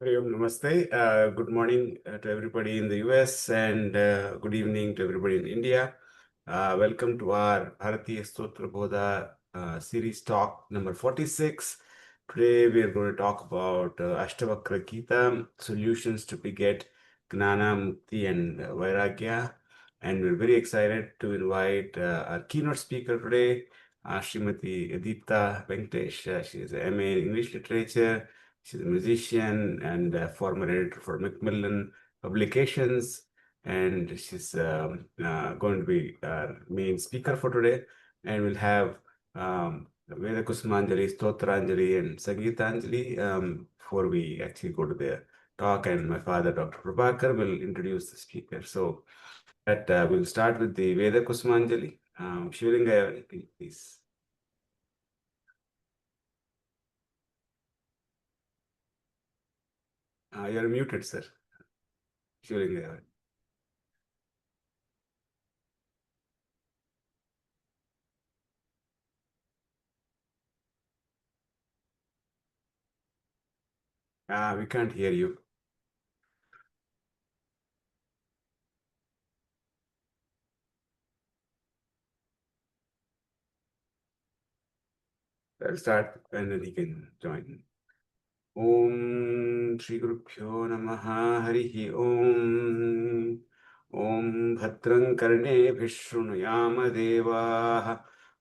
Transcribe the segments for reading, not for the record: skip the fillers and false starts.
Hari Om, Namaste. Good morning to everybody in the US and good evening to everybody in India. Welcome to our Bharatiya Stotra Bodha series talk number 46. Today we are going to talk about Ashtavakra Gita, solutions to beget Jnana, Mukti and Vairagya. And we're very excited to invite our keynote speaker today, Srimati Deeptha Venkatesh. She is an MA in English Literature. She's a musician and a former editor for Macmillan publications, and she's going to be our main speaker for today. And we'll have Veda Kusmanjali, Stotranjali, and Sangeetanjali before we actually go to the talk. And my father, Dr. Prabhakar, will introduce the speaker. So that we'll start with the Veda Kusmanjali. Shivalinga, please. You're muted, sir. Shivalinga. We can't hear you. I'll start and then he can join. Om Shri Gurubhyo Namaha Harihi Om. Om Bhadrang Karne Vishrunuyama Devaha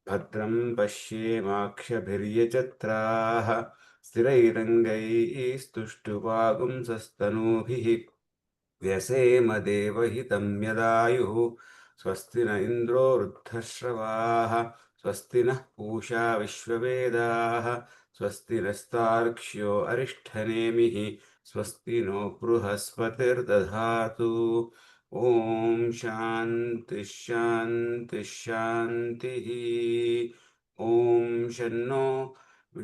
Bhadram Pashyemakshabhiryajatraha Sthirairangai Stuštuvagum Sastanubhihi व्यसेम देवहितं यदायुः स्वस्ति न इन्द्रो वृद्धश्रवाः स्वस्ति नः पूषा विश्ववेदाः स्वस्ति नस्तार्क्ष्यो अरिष्ठनेमिः स्वस्ति no बृहस्पतिर्दधातु ॐ शान्ति शान्ति शान्तिः ॐ शन्नो ॐ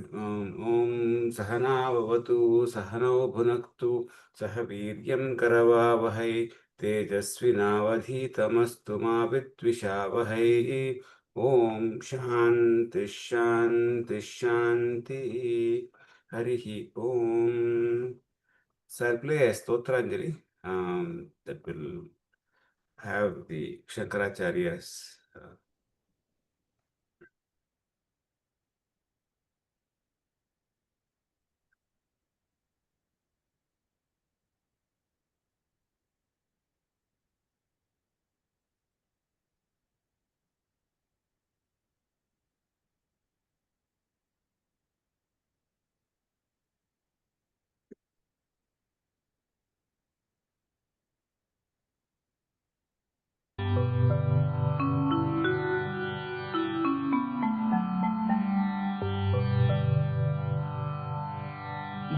सहना भवतु सहनौ भुनक्तु सह वीर्यं करवावहै तेजस्विनावधीतमस्तु मा विद्विषावहै ॐ शान्ति शान्ति शान्तिः हरिः ॐ. So I'll play a Stotranjali that will have the Shankaracharya's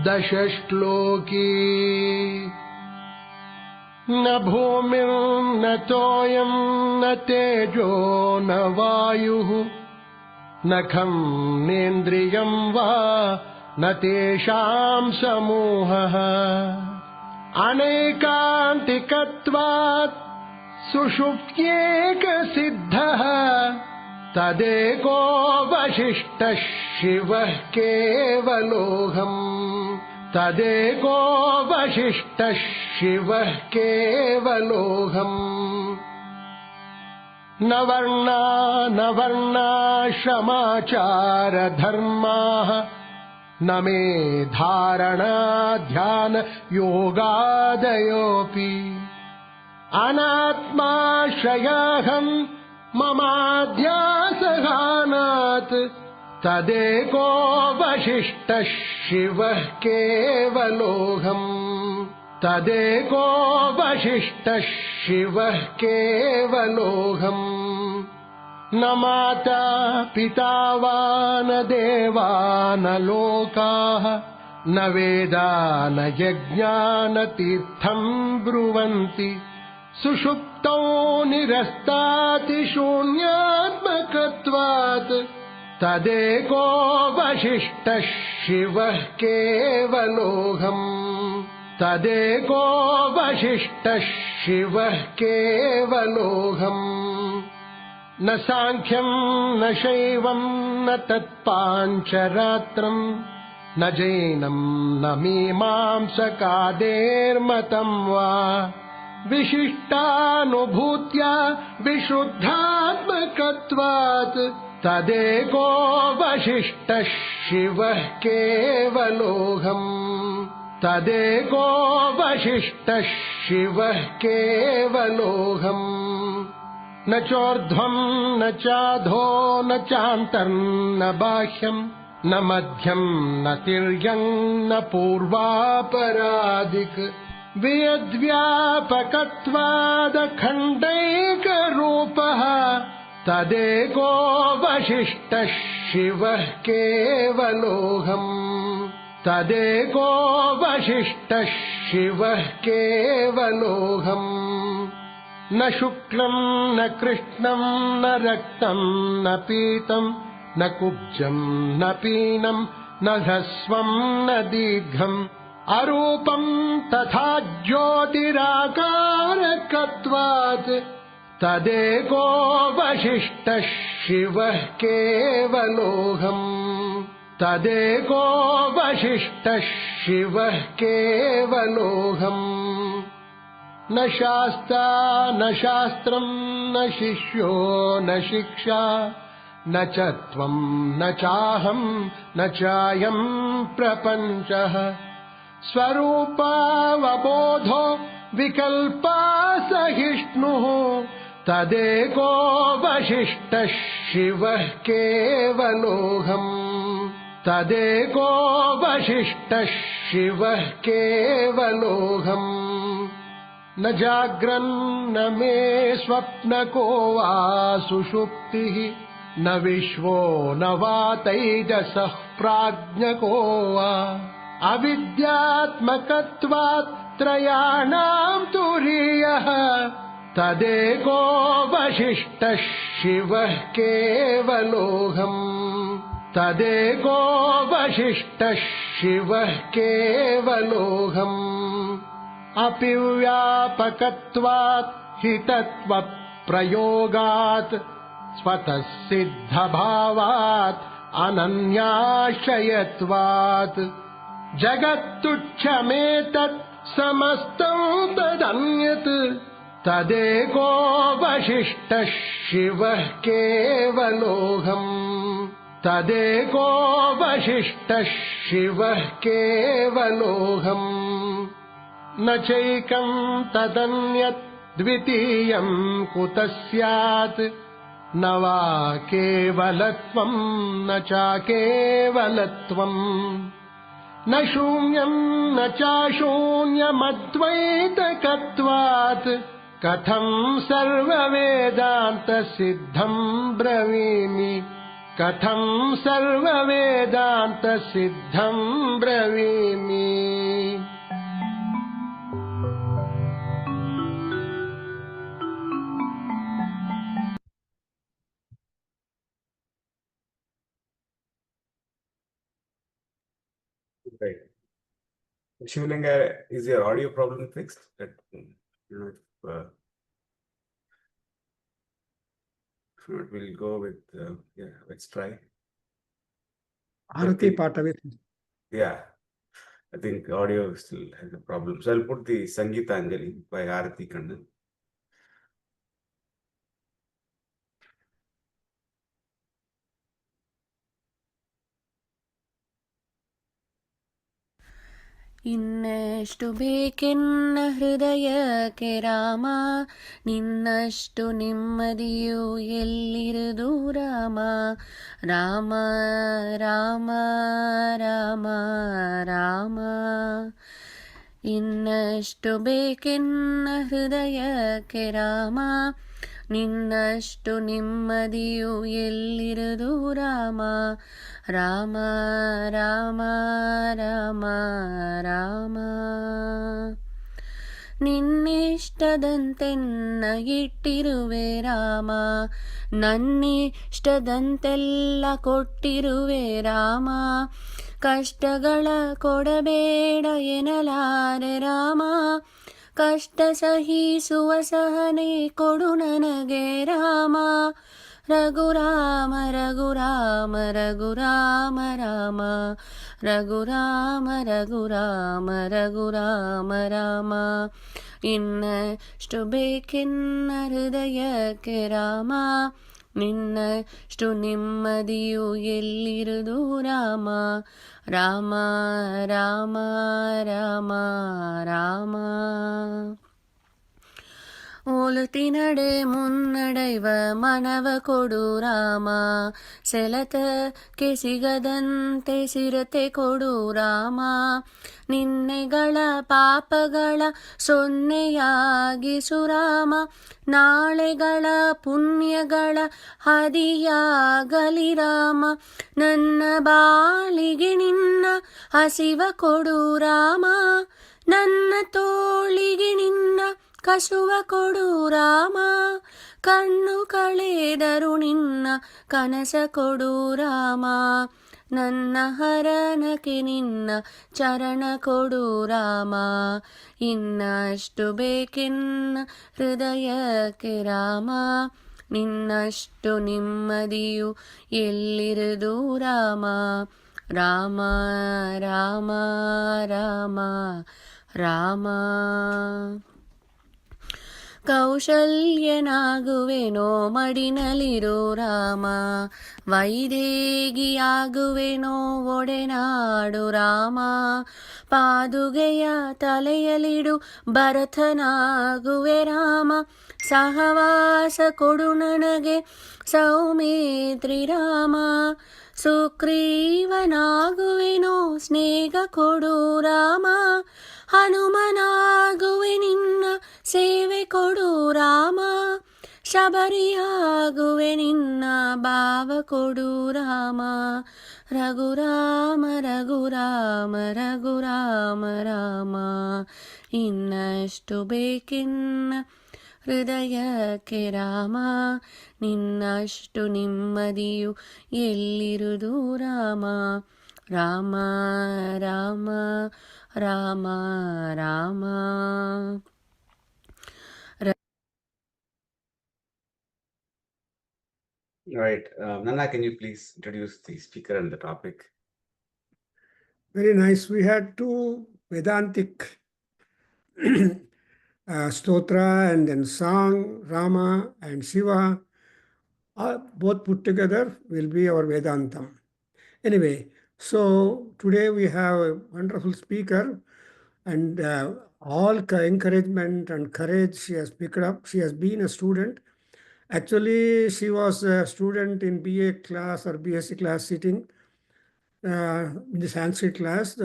दशश्लोकी न भूमिर्न तोयं न तेजो न वायुः न खं नेन्द्रियं वा न तेषां समूहः अनैकान्तिकत्वात् सुषुप्त्येकसिद्धः तदेको वशिष्ठः शिवः केवलोऽहम् तदेको वशिष्ठः शिवः केवलोऽहम् न वर्णा न वर्णाश्रमाचारधर्माः न मे धारणा ध्यान योगादयोऽपि अनात्माश्रयाहम् ममाध्यासहानात् तदेको वशिष्ठः शिवः केवलोऽहम् तदेको वशिष्ठः शिवः केवलोऽहम् न माता पिता वा न देवा न लोकाः न वेदा न यज्ञा न तीर्थं ब्रुवन्ति सुषुप्तौ निरस्तातिशून्यात्मकत्वात् तदेको वशिष्ठः शिवः केवलोऽहम् तदेको वशिष्ठः शिवः केवलोऽहम् न साङ्ख्यं न शैवं न तत्पाञ्चरात्रं न जैनं न मीमांसकादेर्मतं वा विशिष्टानुभूत्या विशुद्धात्मकत्वात् तदेको वशिष्ठः शिवः केवलोऽहम् तदेको वशिष्ठः शिवः केवलोऽहम् न चोर्ध्वं न चाधो न चान्तर्न बाह्यम् न मध्यं न तिर्यं न पूर्वापरादिक् वियद्व्यापकत्वादखण्डैकरूपः तदेको वशिष्ठः शिवः केवलोऽहम् तदेको वशिष्ठः शिवः केवलोऽहम् न शुक्लं न कृष्णं न रक्तं न पीतं न कुब्जं न पीनं न ह्रस्वं न दीर्घम् अरूपं तथा ज्योतिराकारकत्वात् तदेको वशिष्ठः शिवः केवलोऽहम् तदेको वशिष्ठः शिवः केवलोऽहम् न शास्ता न शास्त्रं न शिष्यो न शिक्षा न च त्वं न चाहं न चायं प्रपञ्चः स्वरूपावबोधो विकल्पासहिष्णुः तदेको वशिष्ठः शिवः केवलोऽहम् तदेको वशिष्ठः शिवः केवलोऽहम् न जाग्रन्न मे स्वप्नको वा सुषुप्तिः न विश्वो न वा तैजसः प्राज्ञको वा अविद्यात्मकत्वात् त्रयाणां तुरीयः तदेको वशिष्ठः शिवः केवलोऽहम् तदेको वशिष्ठः शिवः केवलोऽहम् अपि व्यापकत्वात् हि तत्त्वप्रयोगात् स्वतः सिद्धभावात् अनन्याश्रयत्वात् जगत्तुच्छमेतत् समस्तं तदन्यत् तदेको वशिष्ठः शिवः केवलोऽहम् तदेको वशिष्ठः शिवः केवलोऽहम् न चैकं तदन्यत् द्वितीयं कुतः स्यात् न वा केवलत्वं न चाकेवलत्वम् न शून्यं न चाशून्यमद्वैतकत्वात् कथं सर्ववेदान्तसिद्धं ब्रवीमि कथं सर्ववेदान्तसिद्धं ब्रवीमि Right. Shivalinga, is your audio problem fixed? We'll go with, yeah, let's try. Arati part of it. Yeah, I think audio still has a problem. So I'll put the Sangeeta Anjali by Arati Kannan. ಇನ್ನಷ್ಟು ಬೇಕೆನ್ನ ಹೃದಯಕ್ಕೆ ರಾಮ ನಿನ್ನಷ್ಟು ನೆಮ್ಮದಿಯು ಎಲ್ಲಿರುವುದು ರಾಮ ರಾಮ ರಾಮ ರಾಮ ರಾಮ ಇನ್ನಷ್ಟು ಬೇಕೆನ್ನ ಹೃದಯಕ್ಕೆ ರಾಮ ನಿನ್ನಷ್ಟು ನೆಮ್ಮದಿಯು ಎಲ್ಲಿರುವುದು ರಾಮ ರಾಮ ರಾಮ ರಾಮ ರಾಮ ನಿನ್ನಿಷ್ಟದಂತೆನ್ನ ಇಟ್ಟಿರುವೆ ರಾಮ ನನ್ನಿಷ್ಟದಂತೆಲ್ಲ ಕೊಟ್ಟಿರುವೆ ರಾಮ ಕಷ್ಟಗಳ ಕೊಡಬೇಡ ಎನ್ನಲಾರೆ ರಾಮ ಕಷ್ಟ ಸಹಿಸುವ ಸಹನೆ ಕೊಡು ನನಗೆ ರಾಮ ರಘುರಾಮ ರಘುರಾಮ ರಘುರಾಮ ರಾಮ ರಘುರಾಮ ರಘುರಾಮ ರಘುರಾಮ ರಾಮ ಇನ್ನಷ್ಟು ಬೇಕೆನ್ನ ಹೃದಯಕ್ಕೆ ರಾಮ ನಿನ್ನಷ್ಟು ನೆಮ್ಮದಿಯು ಎಲ್ಲಿರುವುದು ರಾಮ ರಾಮ ರಾಮ ರಾಮ ರಾಮ ಓಲುತಿನಡೆ ಮುನ್ನಡೆಯುವ ಮನವ ಕೊಡು ರಾಮ ಸೆಳೆತಕ್ಕೆ ಸಿಗದಂತೆ ಸಿರತೆ ಕೊಡು ರಾಮ ನಿನ್ನೆಗಳ ಪಾಪಗಳ ಸೊನ್ನೆಯಾಗಿಸು ರಾಮ ನಾಳೆಗಳ ಪುಣ್ಯಗಳ ಹದಿಯಾಗಲಿ ರಾಮ ನನ್ನ ಬಾಳಿಗೆ ನಿನ್ನ ಹಸಿವ ಕೊಡು ರಾಮ ನನ್ನ ತೋಳಿಗೆ ನಿನ್ನ ಕಸುವ ಕೊಡು ರಾಮ ಕಣ್ಣು ಕಳೆದರು ನಿನ್ನ ಕನಸ ಕೊಡು ರಾಮ ನನ್ನ ಹರನಕ್ಕೆ ನಿನ್ನ ಚರಣ ಕೊಡು ರಾಮ ಇನ್ನಷ್ಟು ಬೇಕೆನ್ನ ಹೃದಯಕ್ಕೆ ರಾಮ ನಿನ್ನಷ್ಟು ನೆಮ್ಮದಿಯು ಎಲ್ಲಿರುವುದು ರಾಮ ರಾಮ ರಾಮ ರಾಮ ರಾಮ ಕೌಶಲ್ಯನಾಗುವೆನೋ ಮಡಿನಲಿರೋ ರಾಮ ವೈದೇಗಿಯಾಗುವೆನೋ ಒಡೆನಾಡು ರಾಮ ಪಾದುಗೆಯ ತಲೆಯಲಿಡು ಭರತನಾಗುವೆ ರಾಮ ಸಹವಾಸ ಕೊಡು ನನಗೆ ಸೌಮಿತ್ರಿ ರಾಮ ಸುಗ್ರೀವನಾಗುವೆನೋ ಸ್ನೇಹ ಕೊಡು ರಾಮ ಹನುಮನಾಗುವೆ ನಿನ್ನ ಸೇವೆ ಕೊಡು ರಾಮ ಶಬರಿಯಾಗುವೆ ನಿನ್ನ ಭಾವ ಕೊಡು ರಾಮ ರಘುರಾಮ ರಘುರಾಮ ರಘುರಾಮ ರಾಮ ಇನ್ನಷ್ಟು ಬೇಕೆನ್ನ ಹೃದಯಕ್ಕೆ Rama ನಿನ್ನಷ್ಟು ನೆಮ್ಮದಿಯು ಎಲ್ಲಿರುವುದು Rama Rama Rama Rama Rama All right. Nana, can you please introduce the speaker and the topic? Very nice. We had two Vedantic Stotra and then song, Rama and Shiva, both put together will be our Vedantam. Anyway, so today we have a wonderful speaker and all encouragement and courage she has picked up. She has been a student. Actually, she was a student in BA class or BSc class sitting in the Sanskrit class.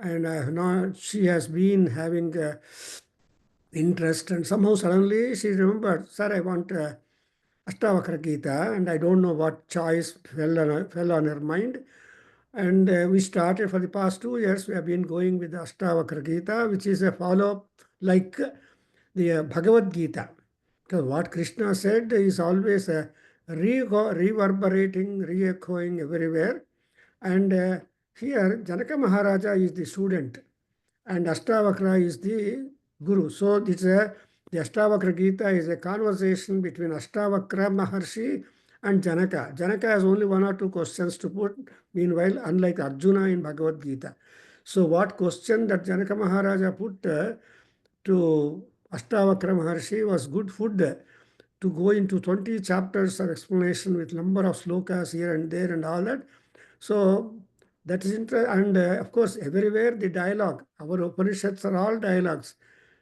And now she has been having interest, and somehow suddenly she remembered, sir, I want Ashtavakra Gita, and I don't know what choice fell on her mind. And we started for the past 2 years, we have been going with the Ashtavakra Gita, which is a follow-up like the Bhagavad Gita. Because what Krishna said is always reverberating, re-echoing everywhere. And here, Janaka Maharaja is the student, and Ashtavakra is the guru. So this the Ashtavakra Gita is a conversation between Ashtavakra Maharshi and Janaka. Janaka has only 1 or 2 questions to put, meanwhile, unlike Arjuna in Bhagavad Gita. So what question that Janaka Maharaja put to Ashtavakra Maharshi was good food to go into 20 chapters of explanation with number of slokas here and there and all that. So that is interesting. And of course, everywhere the dialogue, our Upanishads are all dialogues.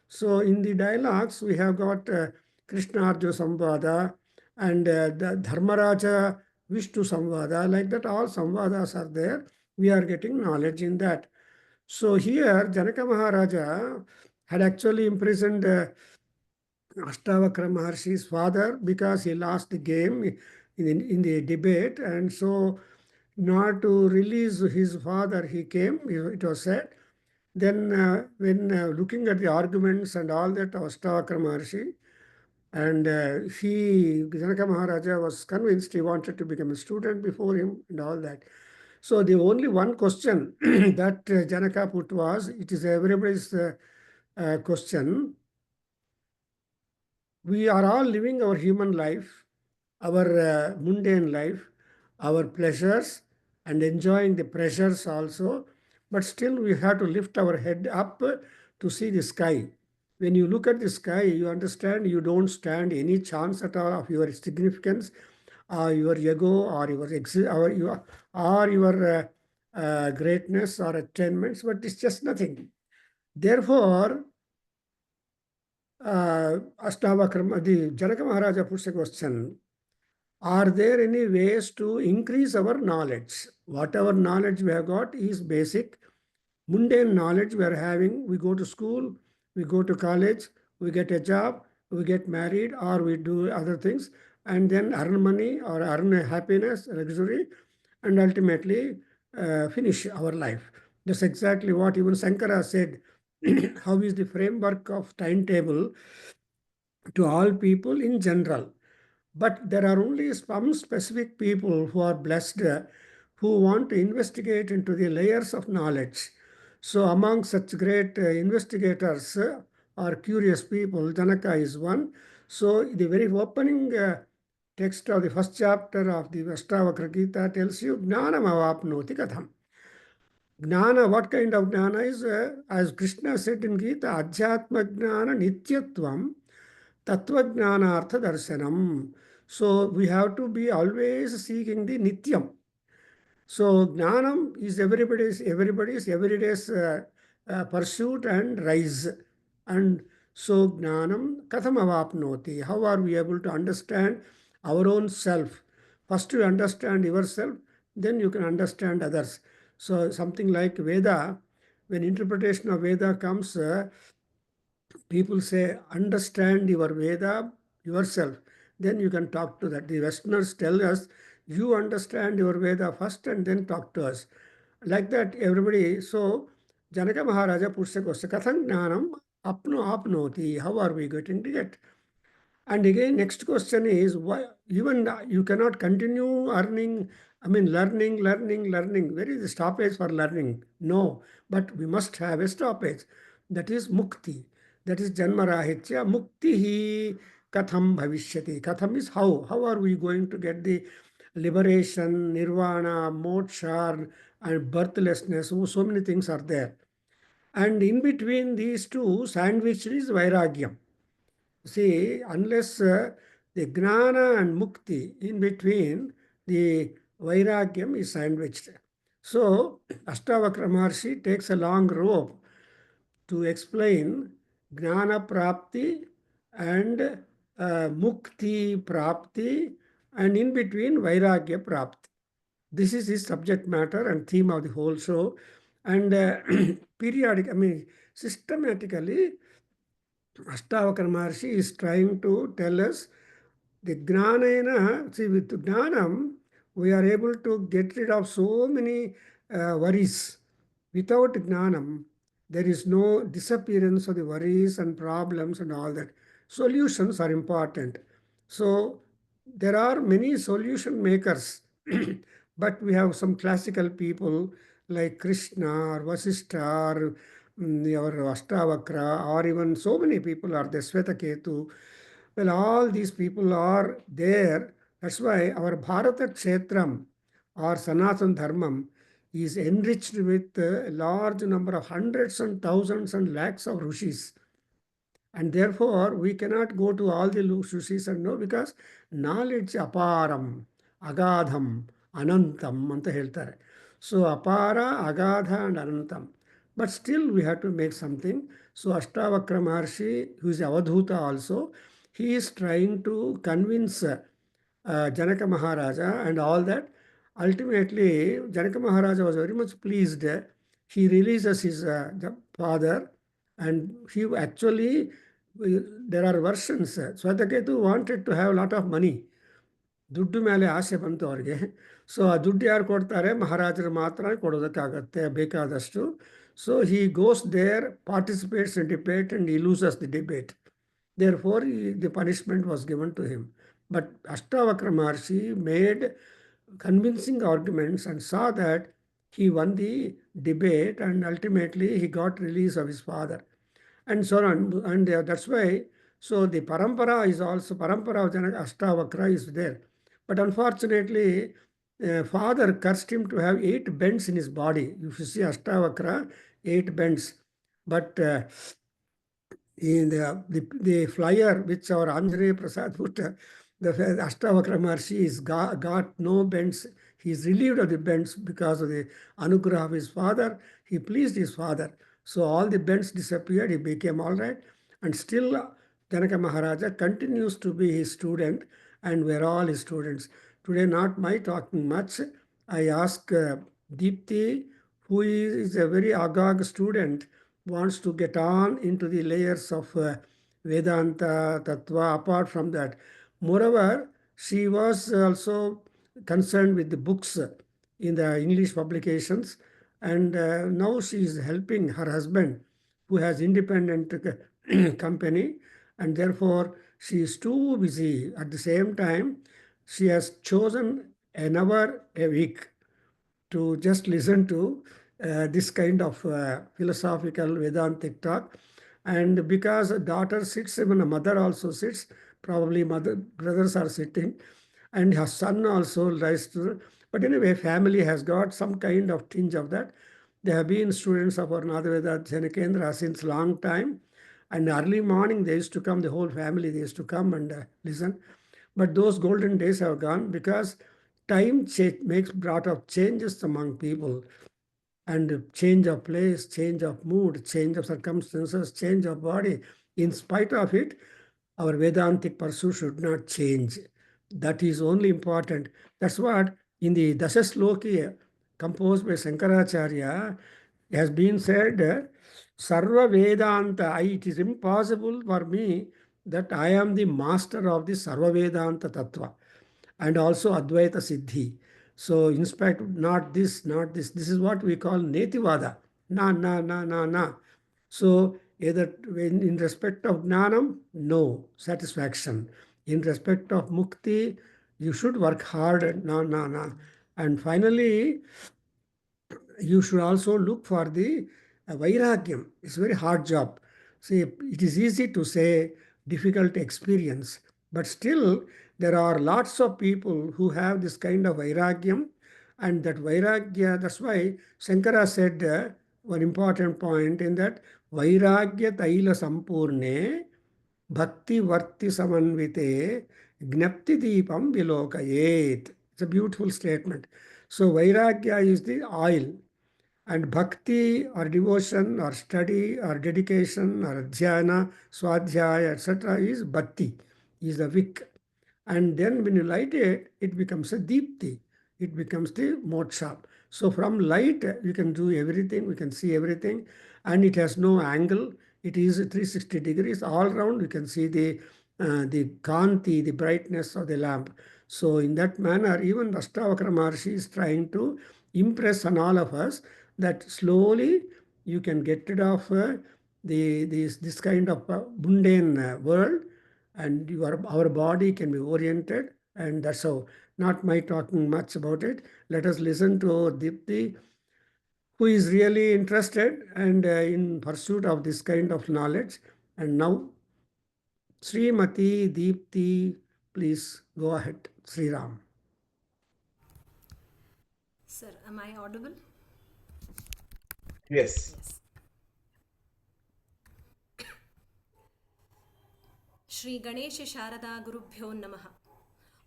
So in the dialogues, we have got Krishna Arjuna Samvada and the Dharmaraja Vishnu Samvada. Like that, all Samvadas are there. We are getting knowledge in that. So here, Janaka Maharaja had actually imprisoned Ashtavakra Maharshi's father because he lost the game in the debate. And so, in order to release his father, he came, it was said. Then when looking at the arguments and all that of Ashtavakra Maharshi, and Janaka Maharaja was convinced he wanted to become a student before him and all that. So the only one question that Janaka put was, it is everybody's question. We are all living our human life, our mundane life, our pleasures, and enjoying the pressures also. But still, we have to lift our head up to see the sky. When you look at the sky, you understand you don't stand any chance at all of your significance, or your ego, or your greatness or attainments, but it's just nothing. Therefore, Ashtavakra, the Janaka Maharaja puts a question: are there any ways to increase our knowledge? Whatever knowledge we have got is basic, mundane knowledge we are having. We go to school, we go to college, we get a job, we get married, or we do other things, and then earn money or earn happiness, luxury, and ultimately finish our life. That's exactly what even Sankara said. How is the framework of timetable to all people in general? But there are only some specific people who are blessed, who want to investigate into the layers of knowledge. So, among such great investigators or curious people, Janaka is one. So, the very opening text of the first chapter of the Ashtavakra Gita tells you, Jnanam avapnoti katham. Jnana, what kind of jnana is, as Krishna said in Gita, Adhyatma jnana nityatvam tattva jnana artha darshanam. So we have to be always seeking the nityam. So jnanam is everybody's everyday's pursuit and rise. And so jnanam katham avapnoti. How are we able to understand our own self? First you understand yourself, then you can understand others. So something like Veda, when interpretation of Veda comes, people say, understand your Veda yourself. Then you can talk to that. The Westerners tell us, you understand your Veda first and then talk to us. Like that, everybody. So, Janaka Maharaja puts a question, Katham Jnanam apno apnoti. How are we getting to get? And again, next question is why even you cannot continue earning, learning. Where is the stoppage for learning? No, but we must have a stoppage. That is mukti. That is janmarahitya. Mukti hi katham bhavishyati. Katham is how. How are we going to get the liberation, nirvana, moksha, and birthlessness? Oh, so many things are there. And in between these two, sandwiched is vairagyam. See, unless the Gnana and Mukti in between, the Vairagyam is sandwiched. So, Ashtavakra Maharshi takes a long rope to explain Gnana Prapti and Mukti Prapti, and in between Vairagya Prapti. This is his subject matter and theme of the whole show. And systematically, Ashtavakra Maharshi is trying to tell us the Gnanena, see, with Gnanam, we are able to get rid of so many worries. Without Gnanam, there is no disappearance of the worries and problems and all that. Solutions are important. So, there are many solution makers, but we have some classical people like Krishna or Vasishtha or Ashtavakra, or even so many people are there, Svetaketu. Well, all these people are there. That's why our Bharata Kshetram or Sanatana Dharmam is enriched with a large number of hundreds and thousands and lakhs of rishis. And therefore, we cannot go to all the rishis and know, because knowledge aparam, agadham, anantam anta ಹೇಳ್ತಾರೆ. So apara, agadha and anantam. But still we have to make something. So Ashtavakra Maharshi, who is Avadhuta also, he is trying to convince Janaka Maharaja and all that. Ultimately, Janaka Maharaja was very much pleased. He releases his father, and he actually, there are versions. Swataketu wanted to have a lot of money. ದುಡ್ಡು ಮೇಲೆ ಆಸೆ ಬಂತು ಅವ್ರಿಗೆ. So ಆ ದುಡ್ಡು ಯಾರು ಕೊಡ್ತಾರೆ? ಮಹಾರಾಜರು ಮಾತ್ರ ಕೊಡೋದಕ್ಕಾಗತ್ತೆ ಬೇಕಾದಷ್ಟು. So he goes there, participates in debate and he loses the debate. Therefore, the punishment was given to him. But Ashtavakra Maharshi made convincing arguments and saw that he won the debate, and ultimately he got release of his father. And so on. And that's why So the parampara is also, parampara of Ashtavakra is there. But unfortunately, father cursed him to have 8 bends in his body. If you see Ashtavakra, 8 bends. But in the flyer which our Anjane Prasad put, the Ashtavakra Maharshi is got no bends. He is relieved of the bends because of the anugrah of his father. He pleased his father. So all the bends disappeared. He became all right. And still, Janaka Maharaja continues to be his student, and we're all his students. Today, not my talking much. I ask Deepthi, who is a very agag student, wants to get on into the layers of Vedanta, Tattva, apart from that. Moreover, she was also concerned with the books in the English publications, and now she is helping her husband, who has independent company, and therefore she is too busy. At the same time, she has chosen an hour a week to just listen to this kind of philosophical Vedantic talk. And because a daughter sits, even a mother also sits, probably brothers are sitting, and her son also lies to. But anyway, family has got some kind of tinge of that. They have been students of our Veda Kendra since long time. And early morning, they used to come, the whole family, they used to come and listen. But those golden days have gone because time makes brought up changes among people, and change of place, change of mood, change of circumstances, change of body. In spite of it, our Vedantic pursuit should not change. That is only important. That's what in the Dasasloki composed by Shankaracharya has been said, Sarva Vedanta, it is impossible for me that I am the master of the Sarva Vedanta Tattva and also Advaita Siddhi. So, in spite of not this, not this, this is what we call Netivada. Na, na, na, na, na. So, either in respect of Jnanam, no satisfaction. In respect of Mukti, you should work hard, na, na, na. And finally, you should also look for the Vairagyam. It's a very hard job. See, it is easy to say difficult experience, but still there are lots of people who have this kind of Vairagyam, and that Vairagya, that's why Shankara said one important point in that Vairagya Taila Sampurne Bhakti Varti Samanvite Gnapti Deepam Vilokayet. It's a beautiful statement. So Vairagya is the oil, and bhakti or devotion or study or dedication or adhyayana, swadhyaya, etc. is bhakti, is the wick. And then when you light it, it becomes a deepti. It becomes the moksha. So from light, you can do everything, we can see everything, and it has no angle. It is 360 degrees all around. You can see the kanti, the brightness of the lamp. So in that manner, even Ashtavakra Maharshi is trying to impress on all of us that slowly you can get rid of this kind of mundane world, and our body can be oriented, and that's how. Not my talking much about it. Let us listen to Deepthi, who is really interested and in pursuit of this kind of knowledge. And now, Srimati Deepthi, please go ahead. Sri Ram. Sir, am I audible? Yes. Yes. Shri Ganesha Sharada Gurubhyo Namaha.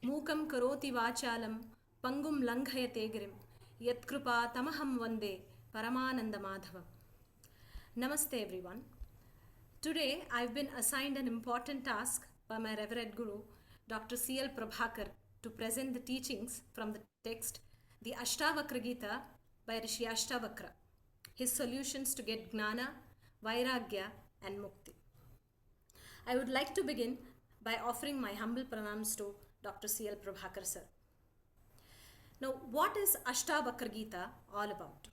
Mukam karoti vachalam pangum langhayate girim yatkrupa tamaham vande paramananda madhavam. Namaste everyone. Today I've been assigned an important task by my Reverend Guru, Dr. C.L. Prabhakar, to present the teachings from the text, the Ashtavakra Gita by Rishi Ashtavakra, his solutions to get Jnana, Vairagya and Mukti. I would like to begin by offering my humble pranams to Dr. C.L. Prabhakar sir. Now, what is Ashtavakra Gita all about?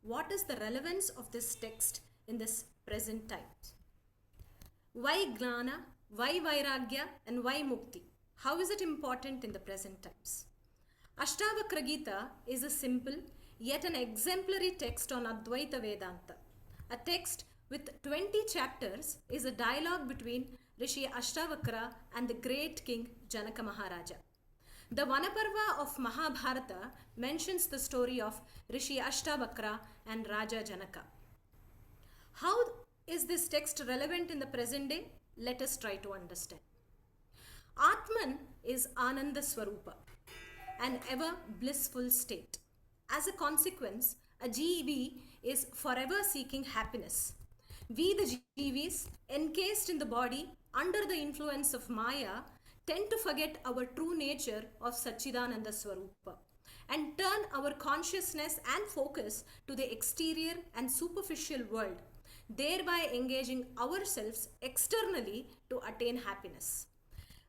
What is the relevance of this text in this present times? Why Jnana, why Vairagya and why Mukti? How is it important in the present times? Ashtavakra Gita is a simple yet an exemplary text on Advaita Vedanta. A text with 20 chapters is a dialogue between Rishi Ashtavakra and the great king Janaka Maharaja. The Vanaparva of Mahabharata mentions the story of Rishi Ashtavakra and Raja Janaka. How is this text relevant in the present day? Let us try to understand. Atman is Ananda Swarupa, an ever blissful state. As a consequence, a Jivi is forever seeking happiness. We, the Jivis, encased in the body under the influence of Maya, tend to forget our true nature of Satchidananda Swarupa and turn our consciousness and focus to the exterior and superficial world, thereby engaging ourselves externally to attain happiness.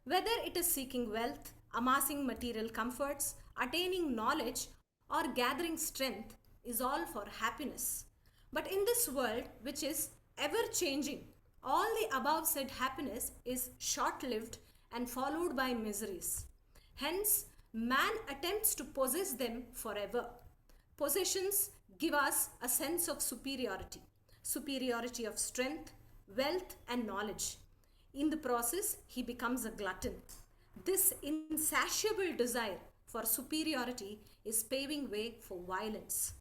Whether it is seeking wealth, amassing material comforts, attaining knowledge, or gathering strength, is all for happiness. But in this world, which is ever changing, all the above said happiness is short lived and followed by miseries. Hence, man attempts to possess them forever. Possessions give us a sense of superiority of strength, wealth, and knowledge. In the process, he becomes a glutton. This insatiable desire for superiority is paving way for violence.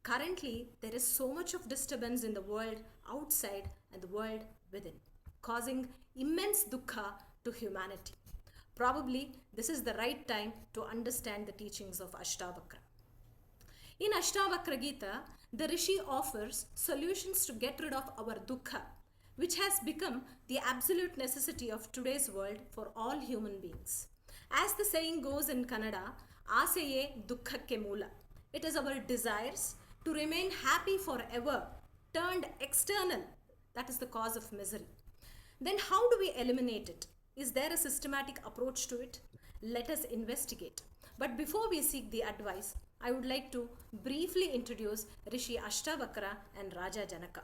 Currently, there is so much of disturbance in the world outside and the world within, causing immense dukkha to humanity. Probably this is the right time to understand the teachings of Ashtavakra. In Ashtavakra Gita, the Rishi offers solutions to get rid of our dukkha, which has become the absolute necessity of today's world for all human beings. As the saying goes in Kannada, Asaye dukkhakke moola. It is our desires to remain happy forever, turned external. That is the cause of misery. Then how do we eliminate it? Is there a systematic approach to it? Let us investigate. But before we seek the advice, I would like to briefly introduce Rishi Ashtavakra and Raja Janaka.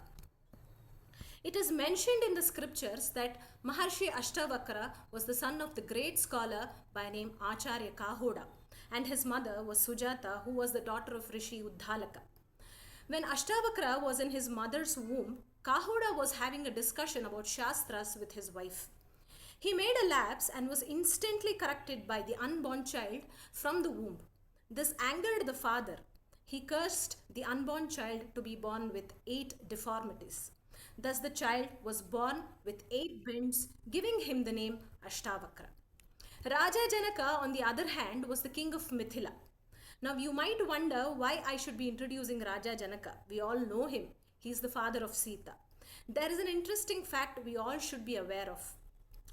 It is mentioned in the scriptures that Maharshi Ashtavakra was the son of the great scholar by name Acharya Kahoda, and his mother was Sujata, who was the daughter of Rishi Uddalaka. When Ashtavakra was in his mother's womb, Kahoda was having a discussion about Shastras with his wife. He made a lapse and was instantly corrected by the unborn child from the womb. This angered the father. He cursed the unborn child to be born with 8 deformities. Thus the child was born with 8 bends, giving him the name Ashtavakra. Raja Janaka, on the other hand, was the king of Mithila. Now you might wonder why I should be introducing Raja Janaka. We all know him. He is the father of Sita. There is an interesting fact we all should be aware of.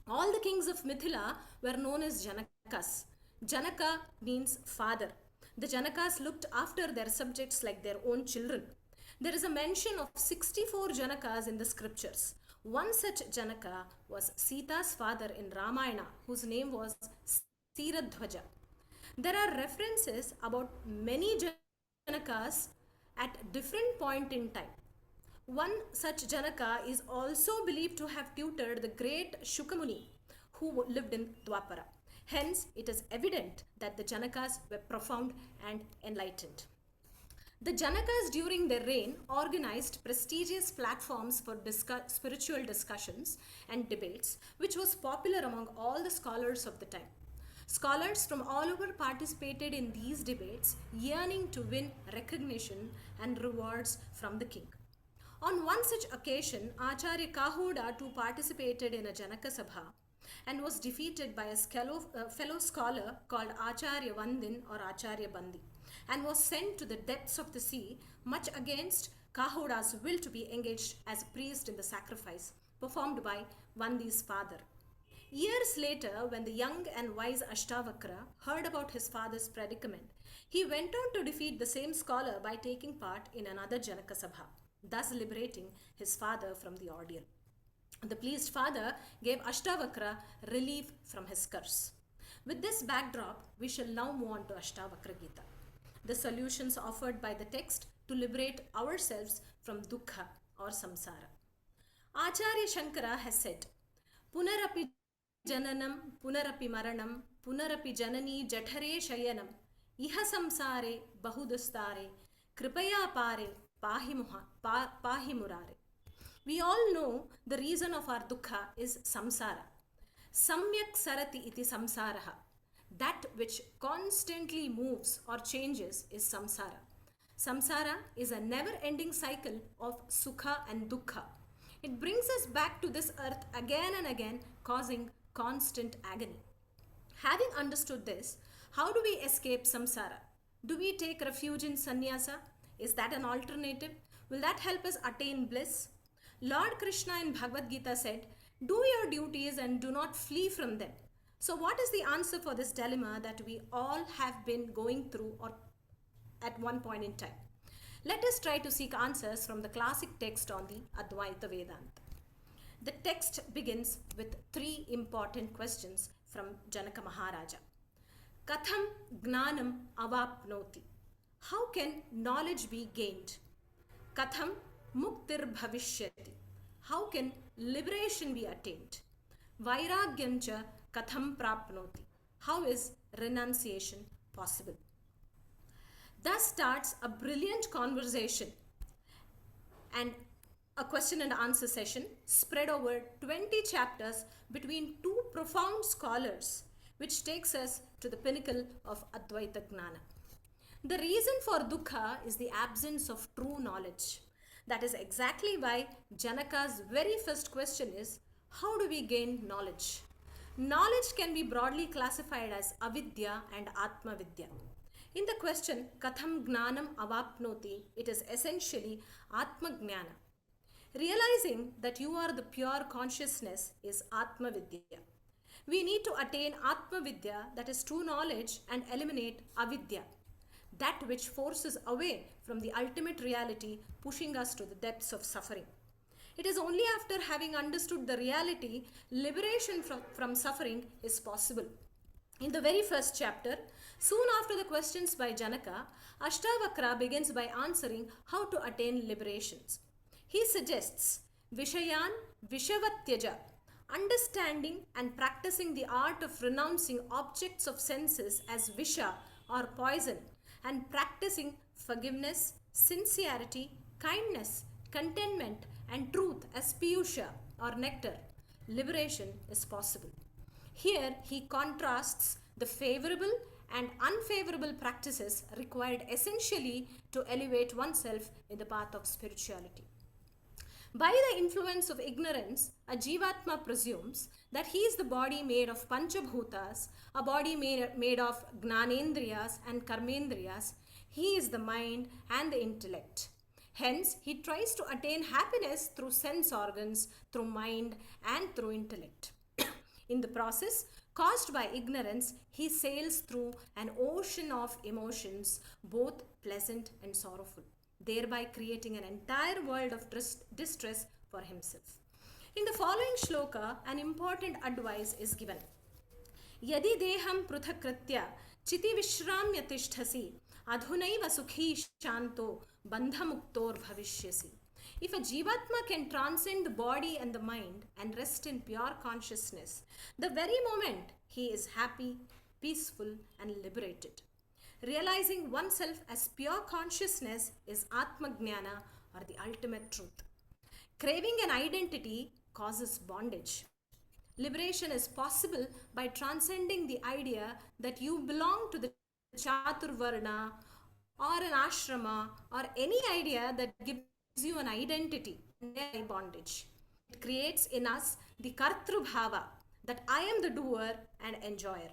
All the kings of Mithila were known as Janakas. Janaka means father. The Janakas looked after their subjects like their own children. There is a mention of 64 Janakas in the scriptures. One such Janaka was Sita's father in Ramayana, whose name was Siradhwaja. There are references about many Janakas at different point in time. One such Janaka is also believed to have tutored the great Shukamuni, who lived in Dwapara. Hence, it is evident that the Janakas were profound and enlightened. The Janakas during their reign organized prestigious platforms for spiritual discussions and debates, which was popular among all the scholars of the time. Scholars from all over participated in these debates, yearning to win recognition and rewards from the king. On one such occasion, Acharya Kahoda too participated in a Janaka Sabha and was defeated by a fellow scholar called Acharya Vandin or Acharya Bandi, and was sent to the depths of the sea, much against Kahoda's will to be engaged as a priest in the sacrifice performed by Vandi's father. Years later, when the young and wise Ashtavakra heard about his father's predicament, he went on to defeat the same scholar by taking part in another Janaka Sabha, thus liberating his father from the ordeal. The pleased father gave Ashtavakra relief from his curse. With this backdrop, we shall now move on to Ashtavakra Gita, the solutions offered by the text to liberate ourselves from dukkha or samsara. Acharya Shankara has said, Punarapi jananam, punarapi maranam, punarapi janani jathare shayanam, iha samsare bahudastare, kripaya pare pahi murare. We all know the reason of our dukkha is samsara. Samyak sarati iti samsaraha. That which constantly moves or changes is samsara. Samsara is a never ending cycle of sukha and dukkha. It brings us back to this earth again and again, causing constant agony. Having understood this, how do we escape samsara? Do we take refuge in sannyasa? Is that an alternative? Will that help us attain bliss? Lord Krishna in Bhagavad Gita said, "Do your duties and do not flee from them." So, what is the answer for this dilemma that we all have been going through or at one point in time? Let us try to seek answers from the classic text on the Advaita Vedanta. The text begins with three important questions from Janaka Maharaja. Katham gnanam avapnoti? How can knowledge be gained? Katham muktir bhavishyati? How can liberation be attained? Vairagyam cha katham prapnoti? How is renunciation possible? Thus starts a brilliant conversation and a question and answer session spread over 20 chapters between two profound scholars, which takes us to the pinnacle of Advaita Jnana. The reason for dukkha is the absence of true knowledge. That is exactly why Janaka's very first question is, how do we gain knowledge? Knowledge can be broadly classified as avidya and atmavidya. In the question, Katham Gnanam Avapnoti, it is essentially Atma Jnana. Realizing that you are the pure consciousness is Atma Vidya. We need to attain Atma Vidya, that is true knowledge, and eliminate Avidya, that which forces away from the ultimate reality, pushing us to the depths of suffering. It is only after having understood the reality, liberation from suffering is possible. In the very first chapter, soon after the questions by Janaka, Ashtavakra begins by answering how to attain liberations. He suggests Vishayan Vishavatyaja, understanding and practicing the art of renouncing objects of senses as Visha or poison, and practicing forgiveness, sincerity, kindness, contentment, and truth as Piyusha or nectar. Liberation is possible. Here he contrasts the favorable and unfavorable practices required essentially to elevate oneself in the path of spirituality. By the influence of ignorance, a Jivatma presumes that he is the body made of Panchabhutas, a body made of Gnanendriyas and Karmendriyas. He is the mind and the intellect. Hence, he tries to attain happiness through sense organs, through mind, and through intellect. In the process, caused by ignorance, he sails through an ocean of emotions, both pleasant and sorrowful, thereby creating an entire world of distress for himself. In the following shloka, an important advice is given. Yadi deham pruthakritya chiti vishramya tishthasi adhunaiva sukhi shanto bandhamuktor bhavishyasi. If a Jivatma can transcend the body and the mind and rest in pure consciousness, the very moment he is happy, peaceful, and liberated. Realizing oneself as pure consciousness is Atma Jnana, or the ultimate truth. Craving an identity causes bondage. Liberation is possible by transcending the idea that you belong to the Chaturvarna or an ashrama or any idea that gives you an identity and bondage. It creates in us the Kartru Bhava, that I am the doer and enjoyer.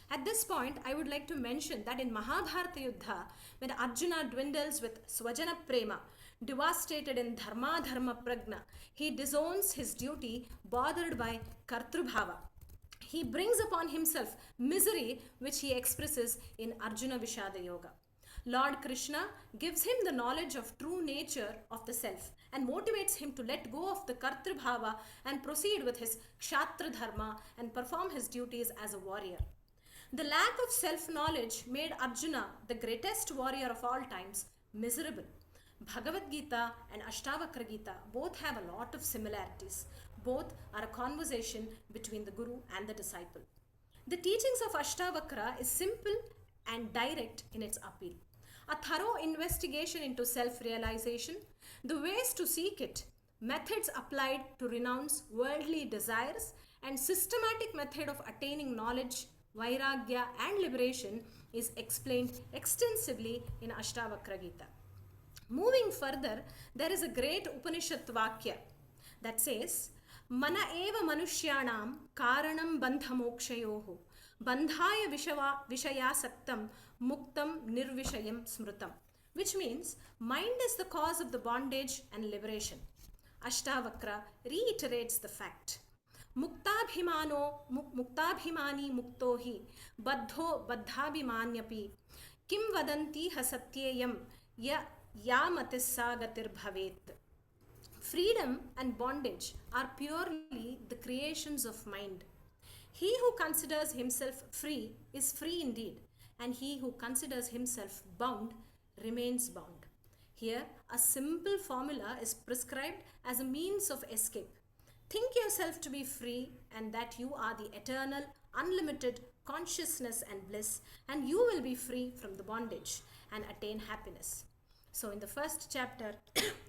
At this point, I would like to mention that in Mahabharata Yuddha, when Arjuna dwindles with Swajana Prema, devastated in Dharma Dharma Pragna, he disowns his duty, bothered by Kartrubhava. He brings upon himself misery, which he expresses in Arjuna Vishada Yoga. Lord Krishna gives him the knowledge of true nature of the self and motivates him to let go of the Kartrubhava and proceed with his Kshatra Dharma and perform his duties as a warrior. The lack of self-knowledge made Arjuna, the greatest warrior of all times, miserable. Bhagavad Gita and Ashtavakra Gita both have a lot of similarities. Both are a conversation between the Guru and the disciple. The teachings of Ashtavakra is simple and direct in its appeal. A thorough investigation into self-realization, the ways to seek it, methods applied to renounce worldly desires, and systematic method of attaining knowledge, Vairagya, and liberation is explained extensively in Ashtavakra Gita. Moving further, there is a great Upanishad Vakya that says, Mana eva manushyanam karanam bandha mokshayoho bandhaya vishaya saktam muktam nirvishayam smrutam, which means mind is the cause of the bondage and liberation. Ashtavakra reiterates the fact. Muktabhimani mukto hi baddho baddhabhimanyapi kim vadanti hasatyeyam ya yamatissa gatir bhavet. Freedom and bondage are purely the creations of mind. He who considers himself free is free indeed, and he who considers himself bound remains bound. Here, a simple formula is prescribed as a means of escape. Think yourself to be free and that you are the eternal, unlimited consciousness and bliss, and you will be free from the bondage and attain happiness. So, in the first chapter,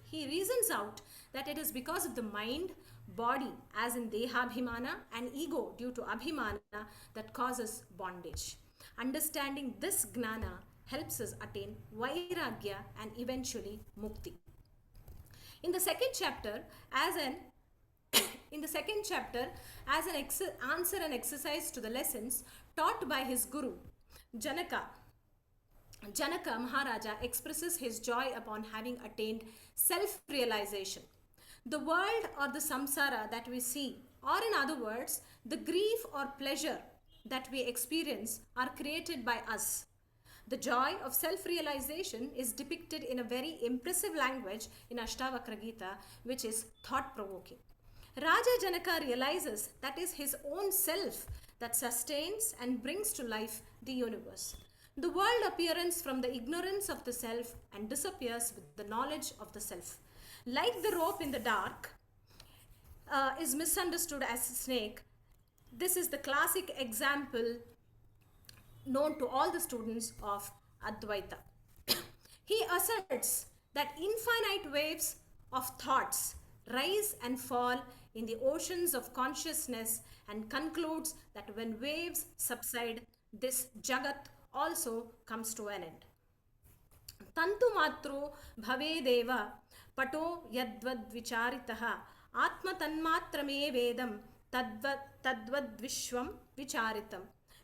he reasons out that it is because of the mind, body, as in Dehabhimana, and ego due to Abhimana that causes bondage. Understanding this Gnana helps us attain Vairagya and eventually Mukti. In the second chapter, as an answer and exercise to the lessons taught by his guru, Janaka Maharaja expresses his joy upon having attained self-realization. The world or the samsara that we see, or in other words, the grief or pleasure that we experience, are created by us. The joy of self-realization is depicted in a very impressive language in Ashtavakra Gita, which is thought-provoking. Raja Janaka realizes that is his own self that sustains and brings to life the universe. The world appears from the ignorance of the self and disappears with the knowledge of the self. Like the rope in the dark is misunderstood as a snake, this is the classic example known to all the students of Advaita. He asserts that infinite waves of thoughts rise and fall in the oceans of consciousness and concludes that when waves subside, this Jagat also comes to an end. Tantu matro bhavedeva pato yadvad vicharitaha atma tanmatrame vedam tadvad vishwam vicharitam,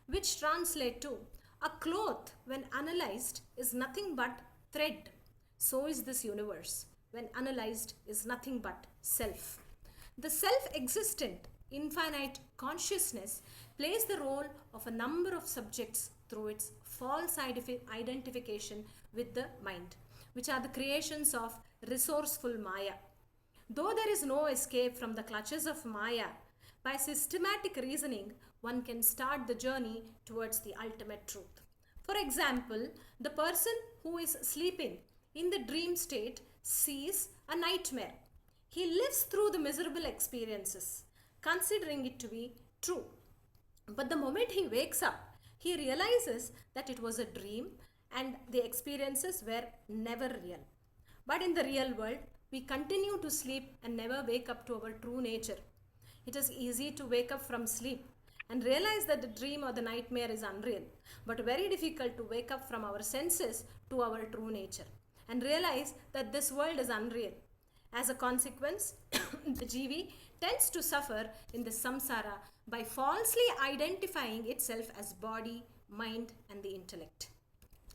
which translate to, a cloth when analyzed is nothing but thread. So is this universe when analyzed is nothing but self. The self-existent infinite consciousness plays the role of a number of subjects through its false identification with the mind, which are the creations of resourceful Maya. Though there is no escape from the clutches of Maya, by systematic reasoning, one can start the journey towards the ultimate truth. For example, the person who is sleeping in the dream state sees a nightmare. He lives through the miserable experiences, considering it to be true. But the moment he wakes up, he realizes that it was a dream and the experiences were never real. But in the real world, we continue to sleep and never wake up to our true nature. It is easy to wake up from sleep and realize that the dream or the nightmare is unreal, but very difficult to wake up from our senses to our true nature and realize that this world is unreal. As a consequence, the Jivi tends to suffer in the samsara by falsely identifying itself as body, mind, and the intellect.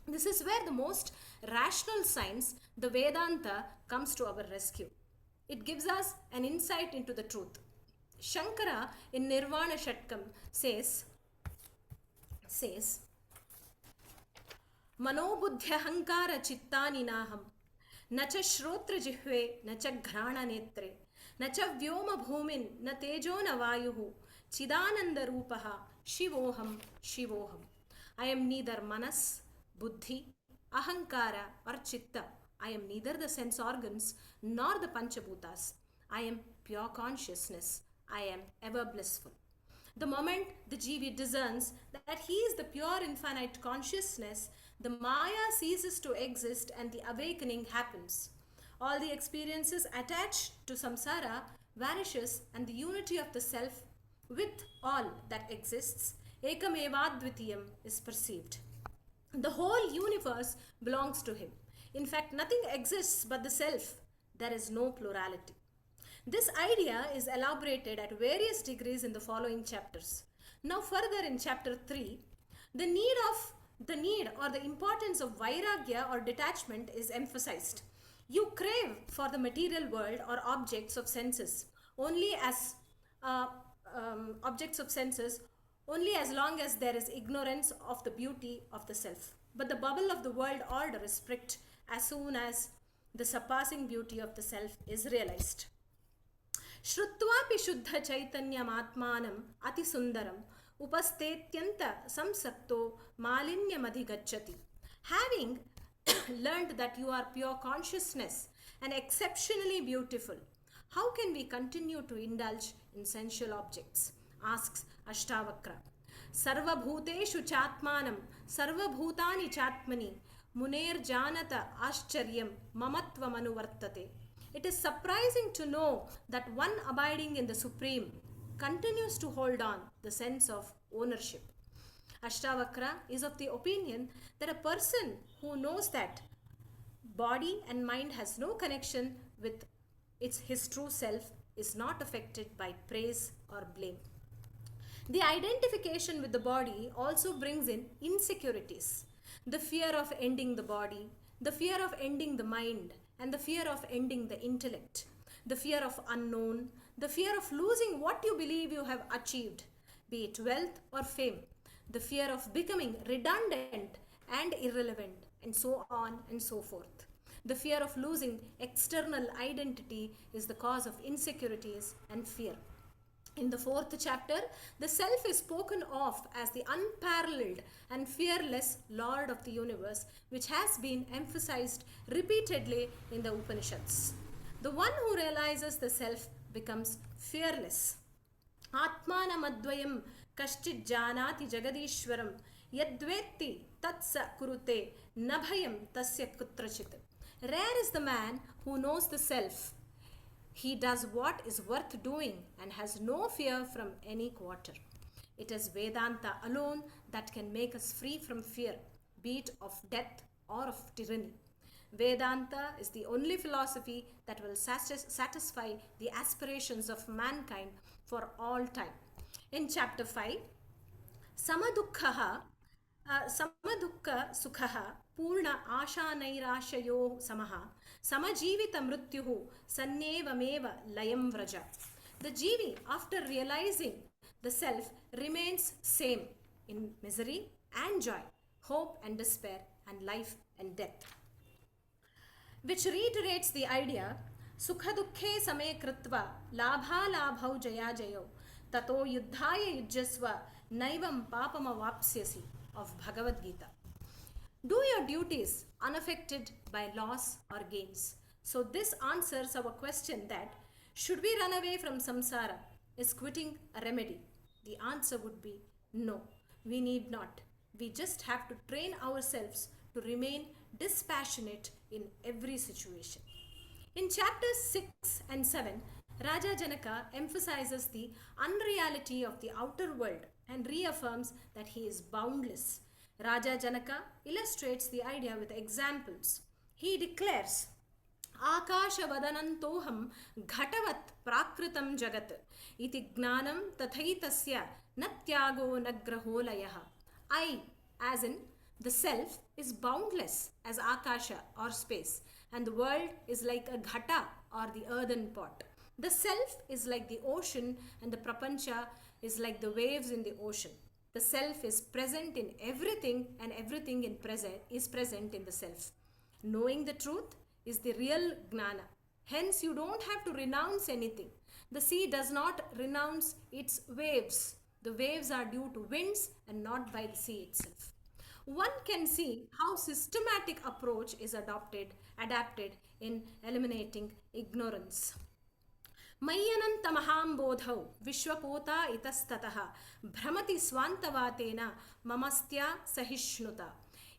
This is where the most rational science, the Vedanta, comes to our rescue. It gives us an insight into the truth. Shankara in Nirvana Shatkam says Manobuddhyahankara chittani naham na cha shrotra jihve na cha ghrana netre na cha vyoma bhumin na tejo na vayuhu chidananda rupaha shivoham shivoham. I am neither manas, buddhi, ahankara or chitta. I am neither the sense organs nor the panchabhutas. I am pure consciousness. I am ever blissful. The moment the Jivi discerns that he is the pure infinite consciousness, the Maya ceases to exist and the awakening happens. All the experiences attached to samsara vanishes and the unity of the self with all that exists, ekamevadvitiyam, is perceived. The whole universe belongs to him. In fact, nothing exists but the self. There is no plurality. This idea is elaborated at various degrees in the following chapters. Now, further in chapter 3, the need or the importance of vairagya or detachment is emphasized. You crave for the material world or objects of senses only as uh, objects of senses only as long as there is ignorance of the beauty of the self. But the bubble of the world order is pricked as soon as the surpassing beauty of the self is realized. श्रुत्वापि शुद्ध चैतन्यमात्मानम् अतिसुन्दरम् उपस्थेत्यन्त संसक्तो मालिन्यमधिगच्छति. Having learned that you are pure consciousness and exceptionally beautiful, how can we continue to indulge in sensual objects? Asks Ashtavakra. Sarvabhuteshu chatmanam sarvabhutani chatmani muner janata ascharya mamatvam anuvartate. It is surprising to know that one abiding in the Supreme continues to hold on the sense of ownership. Ashtavakra is of the opinion that a person who knows that body and mind has no connection with his true self is not affected by praise or blame. The identification with the body also brings in insecurities, the fear of ending the body, the fear of ending the mind, and the fear of ending the intellect, the fear of unknown, the fear of losing what you believe you have achieved, be it wealth or fame, the fear of becoming redundant and irrelevant, and so on and so forth. The fear of losing external identity is the cause of insecurities and fear. In the 4th chapter, the self is spoken of as the unparalleled and fearless Lord of the universe, which has been emphasized repeatedly in the Upanishads. The one who realizes the self becomes fearless. Atmanamadvayam kaschid janati jagadishwaram yadvetti tatsa kurute nabhayam tasya kutrachit. Rare is the man who knows the self. He does what is worth doing and has no fear from any quarter. It is Vedanta alone that can make us free from fear, be it of death or of tyranny. Vedanta is the only philosophy that will satisfy the aspirations of mankind for all time. In chapter 5, Samadukha Sukhaha Purna Asha Nairashayo Samaha Samajivita Mrutyuhu Sannevameva Layam Vraja. The Jivi, after realizing the self, remains same in misery and joy, hope and despair, and life and death. Which reiterates the idea Sukha Dukhe Same Kritva Labha Labhau Jaya Jayo Tato Yuddhaya Yujjasva Naivam Papama Vapsyasi of Bhagavad Gita. Do your duties unaffected by loss or gains. So this answers our question that should we run away from samsara? Is quitting a remedy? The answer would be no, we need not. We just have to train ourselves to remain dispassionate in every situation. In chapters 6 and 7, Raja Janaka emphasizes the unreality of the outer world and reaffirms that he is boundless. Raja Janaka illustrates the idea with examples. He declares, Akasha vadanantoham ghatavat prakritam jagat iti gnanam tathaitasya natyago nagraholayah. I, as in the self, is boundless as Akasha or space, and the world is like a ghata or the earthen pot. The self is like the ocean and the prapancha is like the waves in the ocean. The self is present in everything and everything is present in the self. Knowing the truth is the real gnana. Hence, you don't have to renounce anything. The sea does not renounce its waves. The waves are due to winds and not by the sea itself. One can see how systematic approach is adapted in eliminating ignorance. Mayyanantamahambodhau vishwapota itastataha bhramati swantavatena mamastya sahishnuta.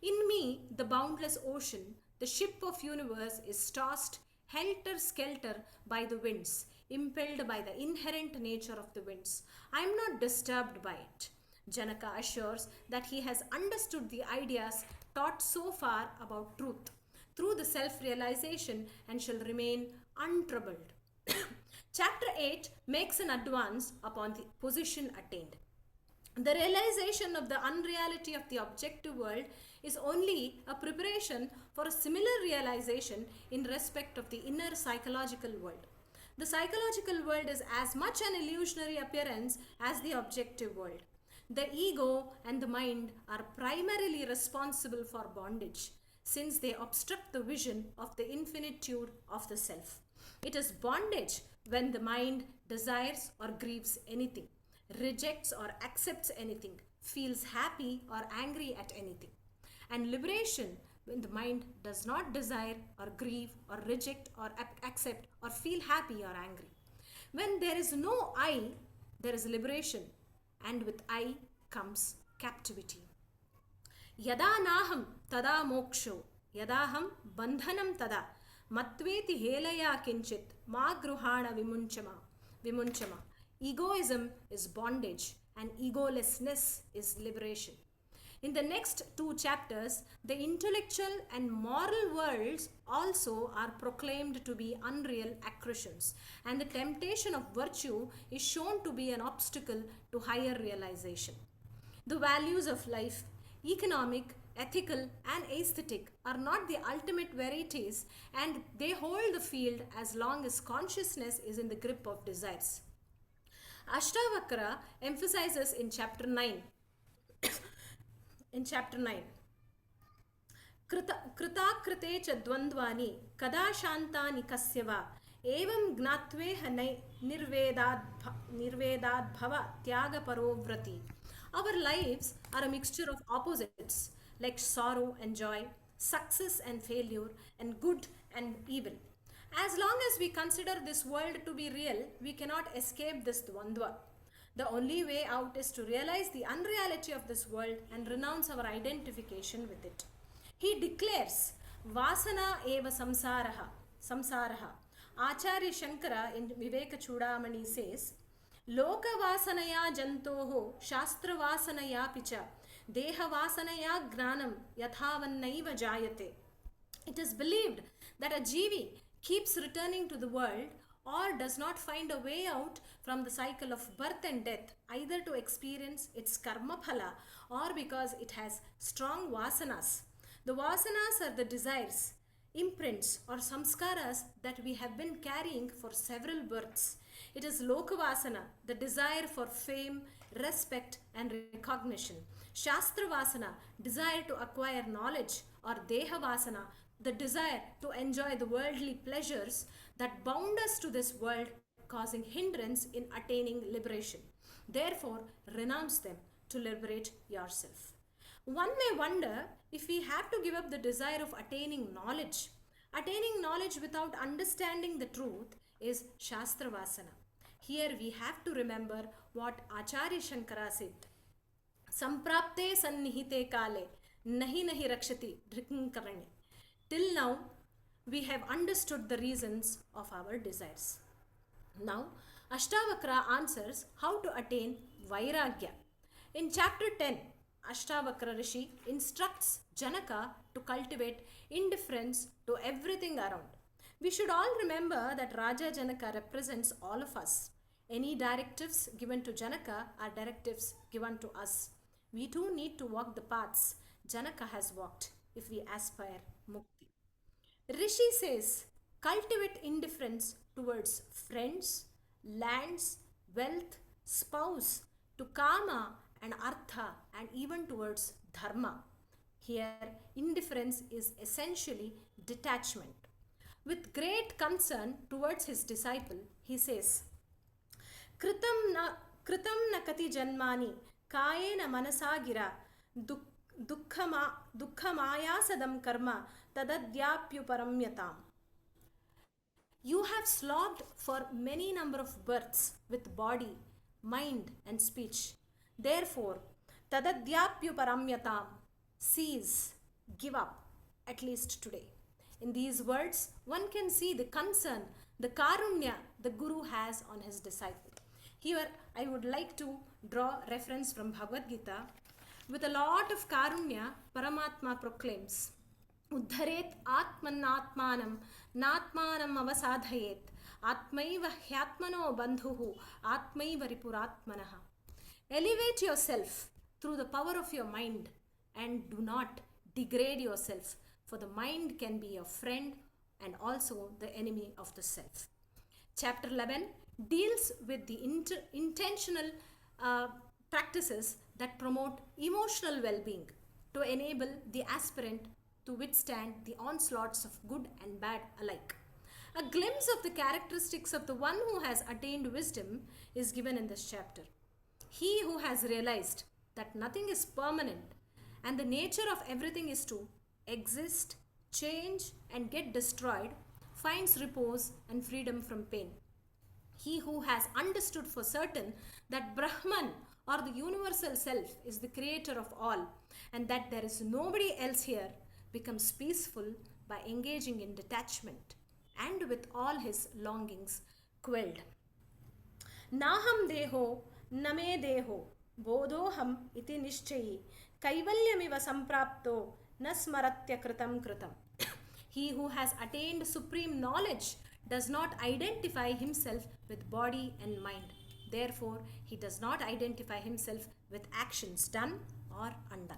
In me, the boundless ocean, the ship of universe is tossed helter-skelter by the winds, impelled by the inherent nature of the winds. I am not disturbed by it. Janaka assures that he has understood the ideas taught so far about truth through the self-realization and shall remain untroubled. Chapter 8 makes an advance upon the position attained. The realization of the unreality of the objective world is only a preparation for a similar realization in respect of the inner psychological world. The psychological world is as much an illusionary appearance as the objective world. The ego and the mind are primarily responsible for bondage, since they obstruct the vision of the infinitude of the self. It is bondage when the mind desires or grieves anything, rejects or accepts anything, feels happy or angry at anything. And liberation when the mind does not desire or grieve or reject or accept or feel happy or angry. When there is no I, there is liberation, and with I comes captivity. Yada naham tada moksho, yadaham bandhanam tada, matveti helaya kinchit, ma gruhana vimunchama. Egoism is bondage and egolessness is liberation. In the next 2 chapters, the intellectual and moral worlds also are proclaimed to be unreal accretions, and the temptation of virtue is shown to be an obstacle to higher realization. The values of life, economic, ethical, and aesthetic, are not the ultimate verities, and they hold the field as long as consciousness is in the grip of desires. Ashtavakra emphasizes in chapter 9. कृताकृते च द्वन्द्वानि कदा शान्तानि कस्य वा एवं ज्ञात्वेह निर्वेदाद्भव त्यागपरोव्रति. Our lives are a mixture of opposites like sorrow and joy, success and failure, and good and evil. As long as we consider this world to be real, we cannot escape this dvandva. The only way out is to realize the unreality of this world and renounce our identification with it. He declares, Vasana eva samsaraha. Acharya Shankara in Viveka Chudamani says, Loka vasanaya jantoho shastra vasanaya picha deha vasanaya gnanam yathavannaiva jayate. It is believed that a jivi keeps returning to the world or does not find a way out from the cycle of birth and death, either to experience its karma phala or because it has strong vasanas. The vasanas are the desires, imprints or samskaras that we have been carrying for several births. It is lokavasana, the desire for fame, respect and recognition. Shastra vasana, desire to acquire knowledge, or deha vasana, the desire to enjoy the worldly pleasures that bound us to this world, causing hindrance in attaining liberation. Therefore, renounce them to liberate yourself. One may wonder if we have to give up the desire of attaining knowledge. Attaining knowledge without understanding the truth is Shastra Vasana. Here we have to remember what Acharya Shankara said. Samprapte sannihite kale nahi rakshati dhrikankarane. Till now, we have understood the reasons of our desires. Now, Ashtavakra answers how to attain Vairagya. In chapter 10, Ashtavakra Rishi instructs Janaka to cultivate indifference to everything around. We should all remember that Raja Janaka represents all of us. Any directives given to Janaka are directives given to us. We too need to walk the paths Janaka has walked if we aspire Mukti. Rishi says, cultivate indifference towards friends, lands, wealth, spouse, to Kama and Artha, and even towards Dharma. Here, indifference is essentially detachment. With great concern towards his disciple, he says, Kritam na kati janmani kayena manasa gira dukkamayasadam karma tadadyapyuparamyatam. You have slogged for many number of births with body, mind and speech. Therefore, tadadyapyuparamyatam, cease, give up, at least today. In these words, one can see the concern, the karunya the Guru has on his disciple. Here, I would like to draw reference from Bhagavad Gita. With a lot of karunya, Paramatma proclaims, Uddharet atmanatmanam natmanam avasadhayet atmaiva hyatmano bandhuhu atmaiva ripuratmanaha. Elevate yourself through the power of your mind and do not degrade yourself, for the mind can be your friend and also the enemy of the self. Chapter 11 deals with the intentional practices that promote emotional well-being to enable the aspirant to withstand the onslaughts of good and bad alike. A glimpse of the characteristics of the one who has attained wisdom is given in this chapter. He who has realized that nothing is permanent and the nature of everything is to exist, change, and get destroyed finds repose and freedom from pain. He who has understood for certain that Brahman or the universal self is the creator of all and that there is nobody else here becomes peaceful by engaging in detachment and with all his longings quelled. Naham deho name deho bodhoham iti nishchayi kaivalyamiva samprapto nasmaratya kritam kritam. He who has attained supreme knowledge does not identify himself with body and mind. Therefore, he does not identify himself with actions done or undone.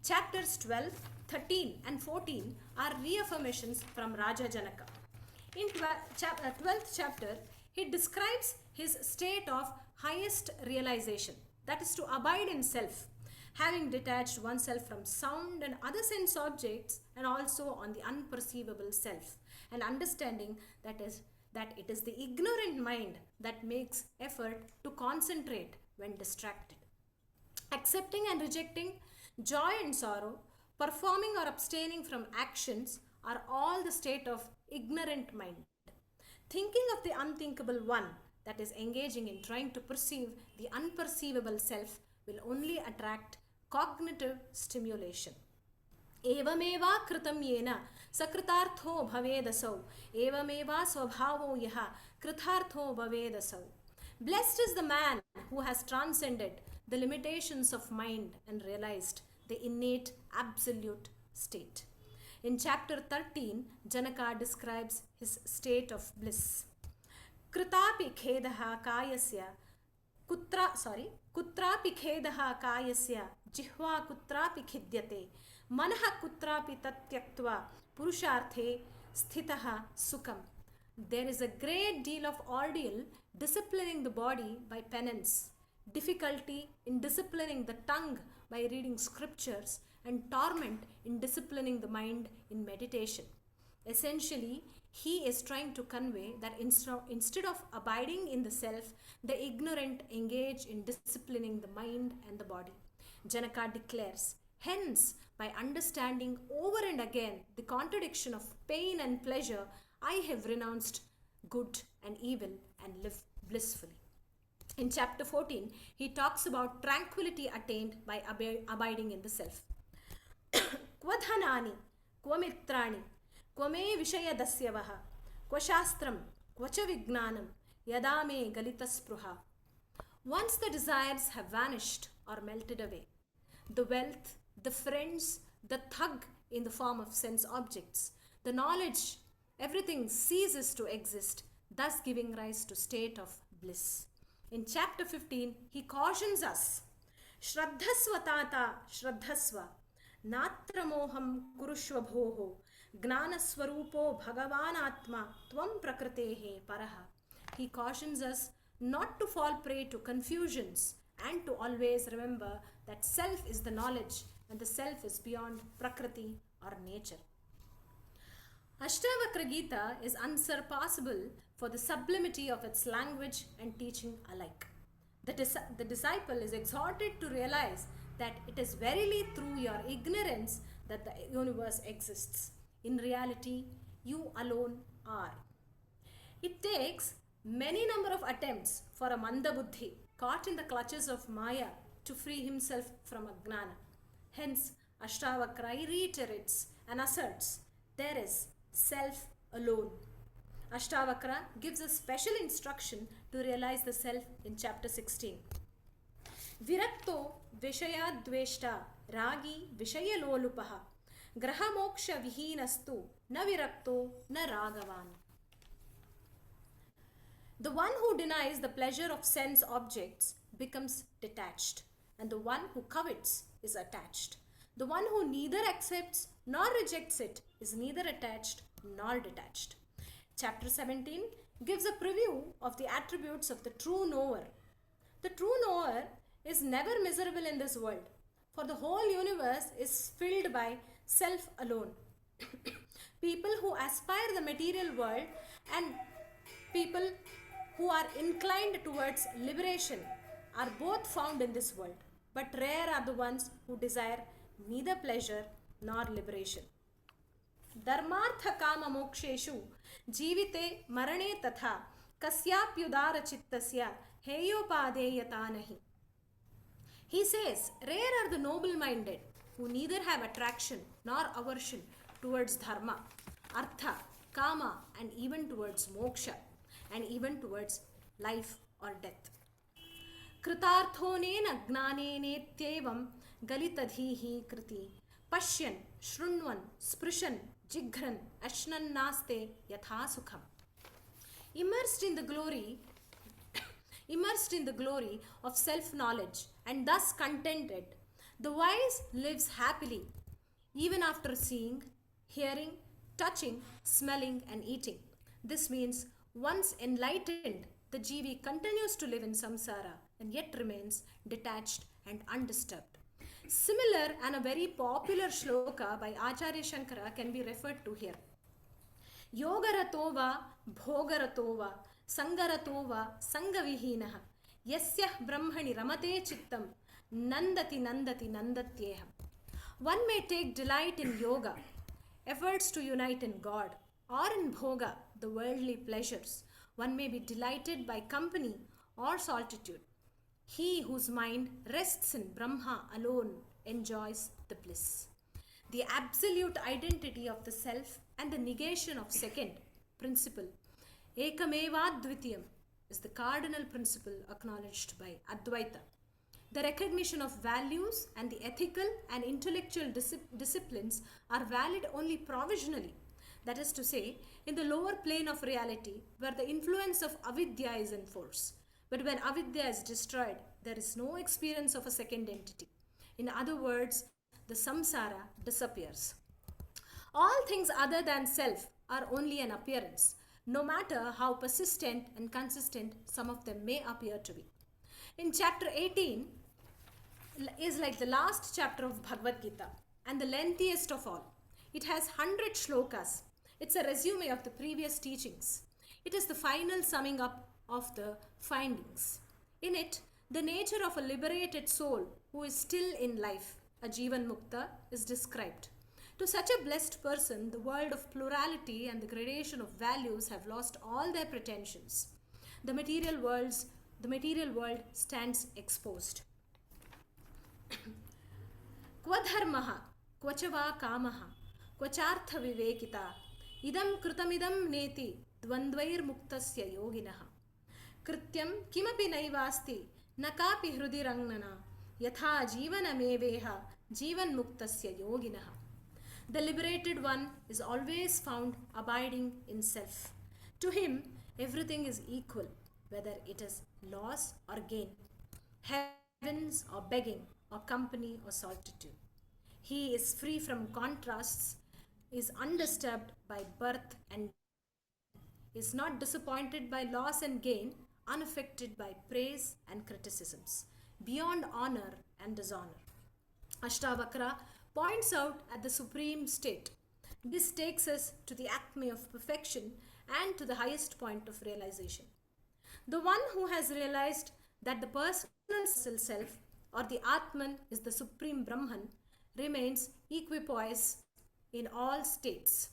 Chapters 12, 13 and 14 are reaffirmations from Raja Janaka. In 12th chapter, he describes his state of highest realization, that is to abide in self, having detached oneself from sound and other sense objects and also on the unperceivable self, and understanding that it is the ignorant mind that makes effort to concentrate when distracted. Accepting and rejecting joy and sorrow, performing or abstaining from actions are all the state of ignorant mind. Thinking of the unthinkable one, that is engaging in trying to perceive the unperceivable self, will only attract cognitive stimulation. Evameva kritam yena sakritartho bhavedasau evameva swabhavo yaha krithartho bhavedasau. Blessed is the man who has transcended the limitations of mind and realized the innate absolute state. In chapter 13, Janaka describes his state of bliss. Kritapi khedaha kayasya kutrapi khedaha kayasya jihva kutrapi khidyate manaha kutrapi tatyaktva purusharthe sthitaha sukham. There is a great deal of ordeal disciplining the body by penance, difficulty in disciplining the tongue by reading scriptures, and torment in disciplining the mind in meditation. Essentially, he is trying to convey that instead of abiding in the self, the ignorant engage in disciplining the mind and the body. Janaka declares, hence, by understanding over and again the contradiction of pain and pleasure, I have renounced good and evil and live blissfully. In chapter 14, he talks about tranquility attained by abiding in the self. Kvadhanani, kvamitrani, kvame vishaya dasyavaha, kvashastram, kvacha vignanam, yadame galita spruha. Once the desires have vanished or melted away, the wealth, the friends, the thug in the form of sense objects, the knowledge, everything ceases to exist, thus giving rise to state of bliss. In chapter 15, he cautions us, Shraddhasva tata shraddhasva, natramoham kurushva bhoho, gnanaswarupo bhagavanatma tvam prakritehe paraha. He cautions us not to fall prey to confusions and to always remember that self is the knowledge and the self is beyond prakriti or nature. Ashtavakra Gita is unsurpassable for the sublimity of its language and teaching alike. The disciple is exhorted to realize that it is verily through your ignorance that the universe exists. In reality, you alone are. It takes many number of attempts for a mandabuddhi caught in the clutches of Maya to free himself from Ajnana. Hence, Ashtavakra reiterates and asserts, there is self alone. Ashtavakra gives a special instruction to realize the self in chapter 16. Virakto Vishayadveshta Ragi Vishayalolupaha Grahamoksha Vihinastu Na Virakto Na Ragavan. The one who denies the pleasure of sense objects becomes detached, and the one who covets is attached. The one who neither accepts nor rejects it is neither attached nor detached. Chapter 17 gives a preview of the attributes of the true knower. The true knower is never miserable in this world, for the whole universe is filled by self alone. People who aspire the material world and people who are inclined towards liberation are both found in this world, but rare are the ones who desire neither pleasure nor liberation. धर्मार्थ काम मोक्षेषु जीविते मरणे तथा कस्याप्युदार चित्तस्य हेयोपादेयता नहि. He says, rare are the noble-minded who neither have attraction nor aversion towards dharma, artha, kama, and even towards moksha, and even towards life or death. कृतार्थोनेन ज्ञानेनेत्येवं गलितधीहि कृति पश्यन् शृण्वन् स्पृशन् जिघ्रन् अश्नन्नास्ते यथा सुखम्. Immersed in the glory of self-knowledge and thus contented, the wise lives happily even after seeing, hearing, touching, smelling and eating. This means once enlightened, the jivi continues to live in samsara and yet remains detached and undisturbed. Similar and a very popular shloka by Acharya Shankara can be referred to here. Yogaratova bhogaratova sangaratova sangavihinaha yasyah brahmani ramate chittam nandati nandati nandatyeham. One may take delight in yoga, efforts to unite in God, or in bhoga, the worldly pleasures. One may be delighted by company or solitude. He whose mind rests in Brahma alone enjoys the bliss. The absolute identity of the self and the negation of second principle, Ekameva Dvitiyam, is the cardinal principle acknowledged by Advaita. The recognition of values and the ethical and intellectual disciplines are valid only provisionally. That is to say, in the lower plane of reality where the influence of avidya is in force. But when avidya is destroyed, there is no experience of a second entity. In other words, the samsara disappears. All things other than self are only an appearance, no matter how persistent and consistent some of them may appear to be. In chapter 18 is like the last chapter of Bhagavad Gita and the lengthiest of all. It has 100 shlokas. It's a resume of the previous teachings. It is the final summing up of the findings. In it, the nature of a liberated soul who is still in life, a Jivan Mukta, is described. To such a blessed person, the world of plurality and the gradation of values have lost all their pretensions. The material world stands exposed. Kva dharmaha, kvacha va kamaha, kvachartha vivekita, idam kritamidam neti dvandvair muktasya yoginaha. Krityam kimapi naivasti nakapi hrudi rangnana yatha jivanameveha jivan muktasya yoginaha. The liberated one is always found abiding in self. To him, everything is equal, whether it is loss or gain, heavens or begging, or company or solitude. He is free from contrasts, is undisturbed by birth and is not disappointed by loss and gain, unaffected by praise and criticisms, beyond honor and dishonor. Ashtavakra points out at the supreme state. This takes us to the acme of perfection and to the highest point of realization. The one who has realized that the personal self or the Atman is the supreme Brahman remains equipoise in all states,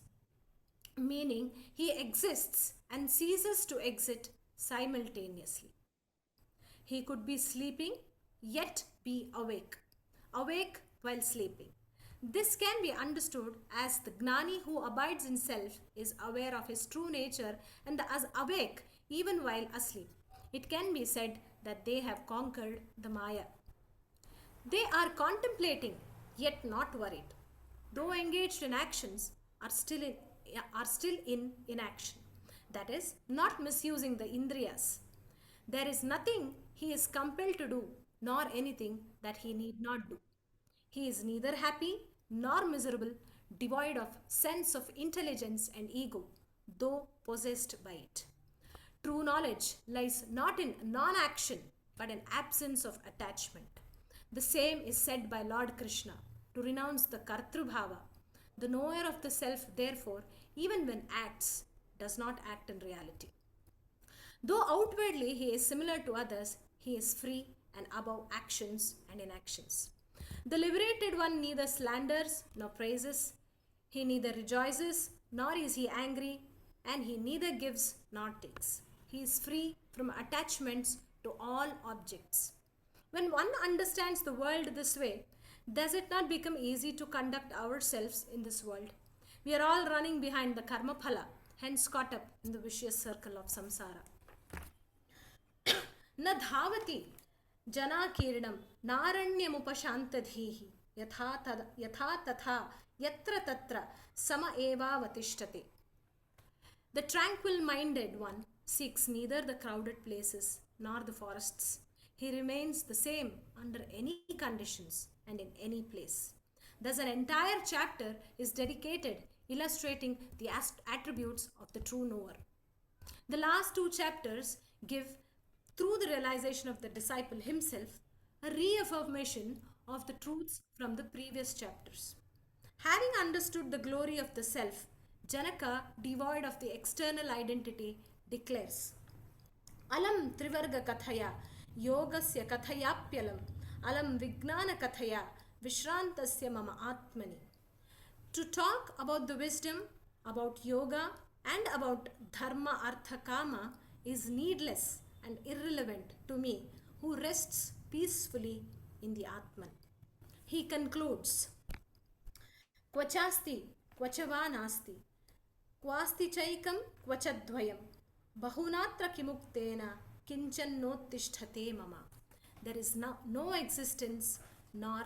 meaning he exists and ceases to exist simultaneously. He could be sleeping yet be awake, awake while sleeping. This can be understood as the Gnani who abides in self is aware of his true nature and is awake even while asleep. It can be said that they have conquered the Maya. They are contemplating, yet not worried. Though engaged in actions, are still in inaction. That is, not misusing the Indriyas. There is nothing he is compelled to do, nor anything that he need not do. He is neither happy nor miserable, devoid of sense of intelligence and ego, though possessed by it. True knowledge lies not in non action but in absence of attachment. The same is said by Lord Krishna to renounce the Kartrubhava. The knower of the self, therefore, even when acts, does not act in reality. Though outwardly he is similar to others, he is free and above actions and inactions. The liberated one neither slanders nor praises, he neither rejoices nor is he angry, and he neither gives nor takes. He is free from attachments to all objects. When one understands the world this way, does it not become easy to conduct ourselves in this world? We are all running behind the karma phala, hence caught up in the vicious circle of samsara. न धावति जनाकीर्णं नारण्यमुपशान्तधीः यथा तथा यत्र तत्र सम एवावतिष्ठते. The tranquil-minded one seeks neither the crowded places nor the forests. He remains the same under any conditions and in any place. Thus, an entire chapter is dedicated illustrating the attributes of the true knower. The last two chapters give, through the realization of the disciple himself, a reaffirmation of the truths from the previous chapters. Having understood the glory of the self, Janaka, devoid of the external identity, declares, Alam Trivarga Kathaya, Yogasya Kathayapyalam, Alam Vignana Kathaya, Vishrantasya Mama Atmani. To talk about the wisdom, about yoga, and about dharma, artha, kama is needless and irrelevant to me who rests peacefully in the Atman. He concludes, Kvachasti, Kvachava Kwasti chaikam kvachadvayam, bahunatra kimuktena, kinchannottishthate mama. There is no existence nor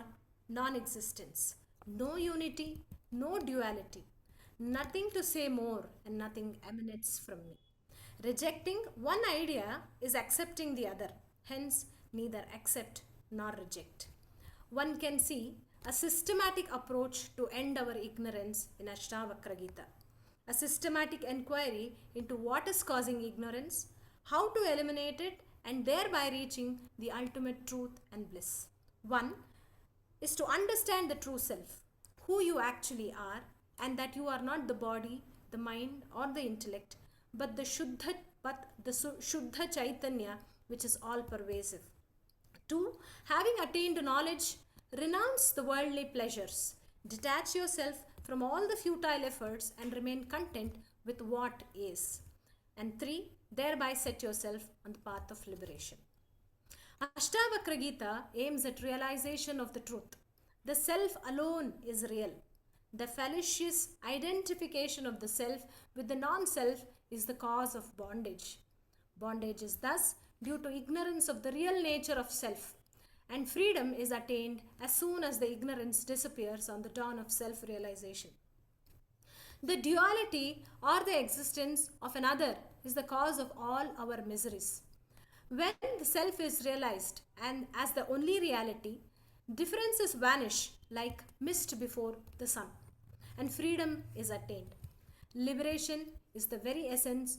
non-existence, no unity, no duality, nothing to say more and nothing emanates from me. Rejecting one idea is accepting the other, hence neither accept nor reject. One can see a systematic approach to end our ignorance in Ashtavakra Gita. A systematic inquiry into what is causing ignorance, how to eliminate it, and thereby reaching the ultimate truth and bliss. One is to understand the true self, who you actually are, and that you are not the body, the mind, or the intellect, but the Shuddha Chaitanya, which is all pervasive. Two, having attained knowledge, renounce the worldly pleasures, detach yourself from all the futile efforts and remain content with what is. And three, thereby set yourself on the path of liberation. Ashtavakra Gita aims at realization of the truth. The self alone is real. The fallacious identification of the self with the non-self is the cause of bondage. Bondage is thus due to ignorance of the real nature of self, and freedom is attained as soon as the ignorance disappears on the dawn of self-realization. The duality or the existence of another is the cause of all our miseries. When the self is realized and as the only reality, differences vanish like mist before the sun, and freedom is attained. Liberation is the very essence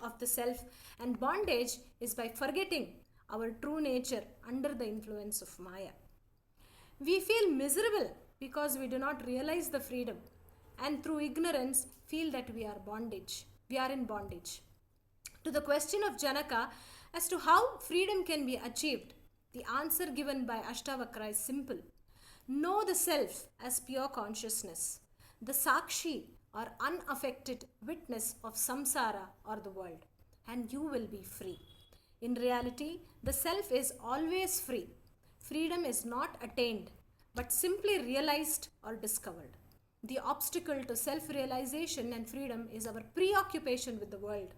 of the self, and bondage is by forgetting our true nature under the influence of Maya. We feel miserable because we do not realize the freedom, and through ignorance feel that we are in bondage. To the question of Janaka as to how freedom can be achieved, the answer given by Ashtavakra is simple. Know the self as pure consciousness, the Sakshi or unaffected witness of samsara or the world, and you will be free. In reality, the self is always free. Freedom is not attained but simply realized or discovered. The obstacle to self realization and freedom is our preoccupation with the world.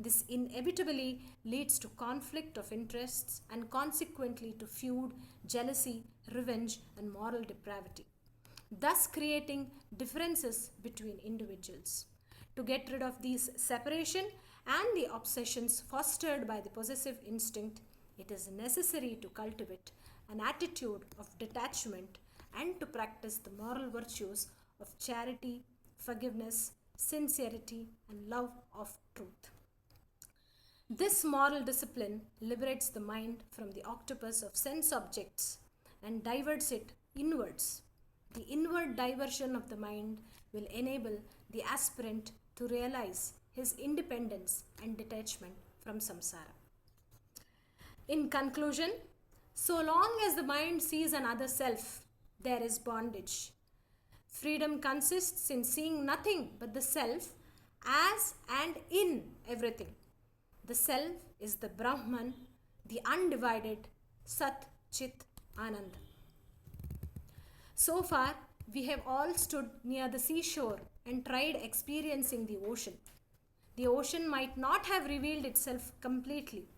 This inevitably leads to conflict of interests and consequently to feud, jealousy, revenge, and moral depravity, thus creating differences between individuals. To get rid of these separation and the obsessions fostered by the possessive instinct, it is necessary to cultivate an attitude of detachment and to practice the moral virtues of charity, forgiveness, sincerity, and love of truth. This moral discipline liberates the mind from the octopus of sense objects and diverts it inwards. The inward diversion of the mind will enable the aspirant to realize his independence and detachment from samsara. In conclusion, so long as the mind sees another self, there is bondage. Freedom consists in seeing nothing but the self as and in everything. The self is the Brahman, the undivided Sat Chit Anand. So far, we have all stood near the seashore and tried experiencing the ocean. The ocean might not have revealed itself completely.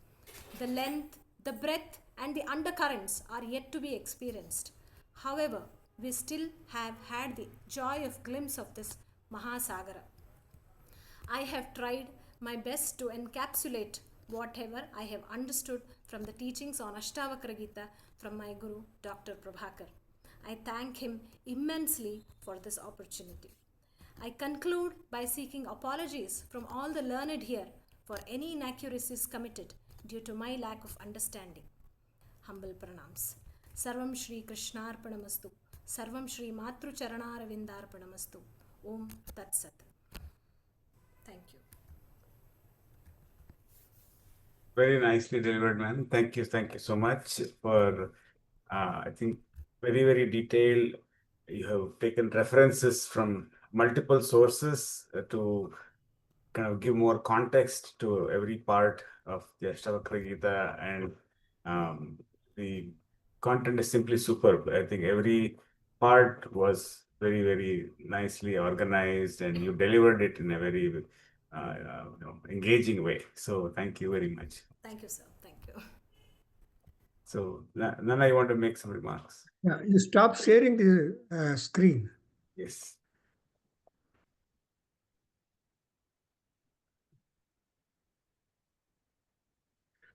The length, the breadth, and the undercurrents are yet to be experienced. However, we still have had the joy of glimpse of this Mahasagara. I have tried my best to encapsulate whatever I have understood from the teachings on Ashtavakra Gita from my Guru, Dr. Prabhakar. I thank him immensely for this opportunity. I conclude by seeking apologies from all the learned here for any inaccuracies committed due to my lack of understanding. Humble pranams. Sarvam Shri Krishnarpanamastu. Sarvam Shri Matru Charanaravindarpanamastu. Om Tat Sat. Thank you. Very nicely delivered, man. Thank you so much for, I think, very detailed. You have taken references from multiple sources to kind of give more context to every part of the Ashtavakra Gita, and the content is simply superb. I think every part was very nicely organized, and you delivered it in a very engaging way. So thank you very much. Thank you, sir. Thank you. So Nana, you want to make some remarks? Yeah, you stop sharing the screen. Yes.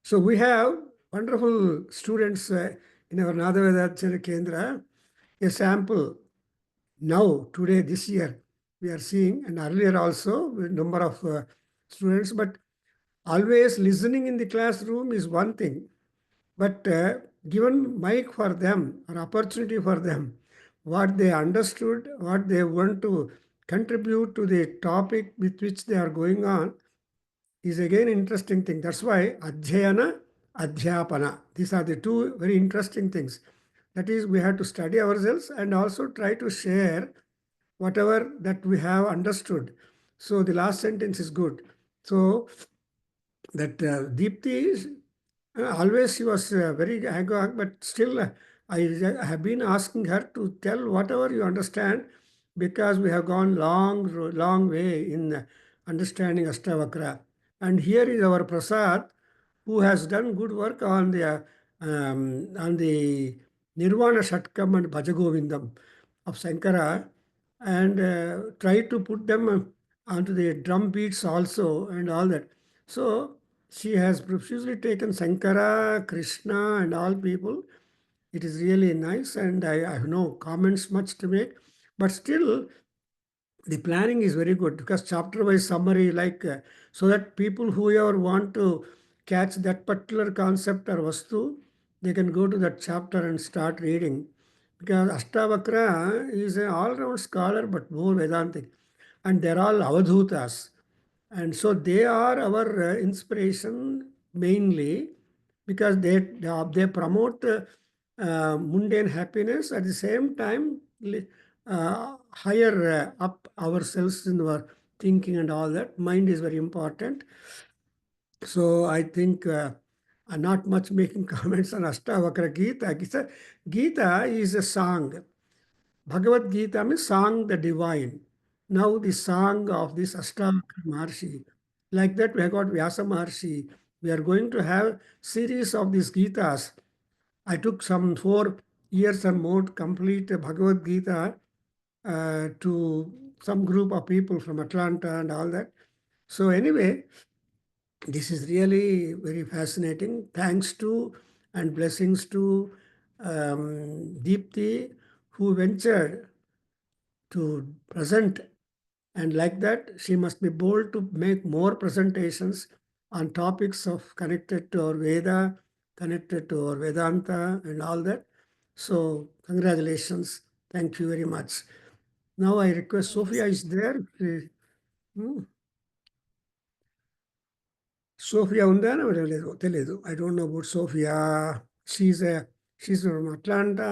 So we have wonderful students in our Nadaveda Kendra. A sample now, today, this year, we are seeing, and earlier also, with number of students, but always listening in the classroom is one thing, but given mic for them, or opportunity for them, what they understood, what they want to contribute to the topic with which they are going on, is again interesting thing. That's why Adhyayana, Adhyapana. These are the two very interesting things. That is, we have to study ourselves and also try to share whatever that we have understood. So the last sentence is good. So that Deepthi is always she was very agog, but still I have been asking her to tell whatever you understand, because we have gone long way in understanding Ashtavakra. And here is our Prasad, who has done good work on the Nirvana Shatkam and Bhajagovindam of Sankara, and try to put them onto the drum beats also and all that. So she has profusely taken Sankara, Krishna, and all people. It is really nice, and I have no comments much to make, but still the planning is very good, because chapter wise summary, like so that people whoever want to catch that particular concept or vastu, they can go to that chapter and start reading, because Ashtavakra is an all-round scholar but more Vedantic, and they're all Avadhutas, and so they are our inspiration mainly, because they promote mundane happiness, at the same time higher up ourselves in our thinking and all that. Mind is very important. So I think not much making comments on Ashtavakra Gita. Gita is a song. Bhagavad Gita means song the divine. Now the song of this Ashtavakra Maharshi. Like that we have got Vyasa Maharshi. We are going to have series of these Gitas. I took some 4 years and more to complete Bhagavad Gita to some group of people from Atlanta and all that. So anyway, this is really very fascinating. Thanks to and blessings to Deepthi, who ventured to present. And like that, she must be bold to make more presentations on topics of connected to our Veda, connected to our Vedanta, and all that. So, congratulations. Thank you very much. Now I request Thank you, Sophia sir. is there. Hmm. Sophia ఉందా తెలియదు. I don't know about Sophia. She's from Atlanta.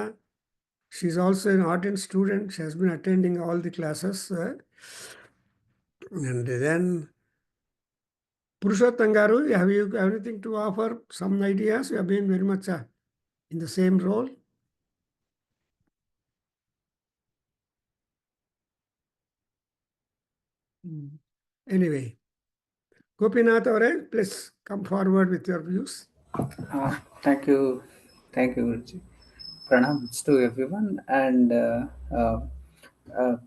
She's also an ardent student. She has been attending all the classes. And then Purushottam garu, have you anything to offer? Some ideas? You have been very much in the same role. Anyway, Gopinath Aure, please come forward with your views. Thank you, Guruji. Pranams to everyone, and uh, uh, uh,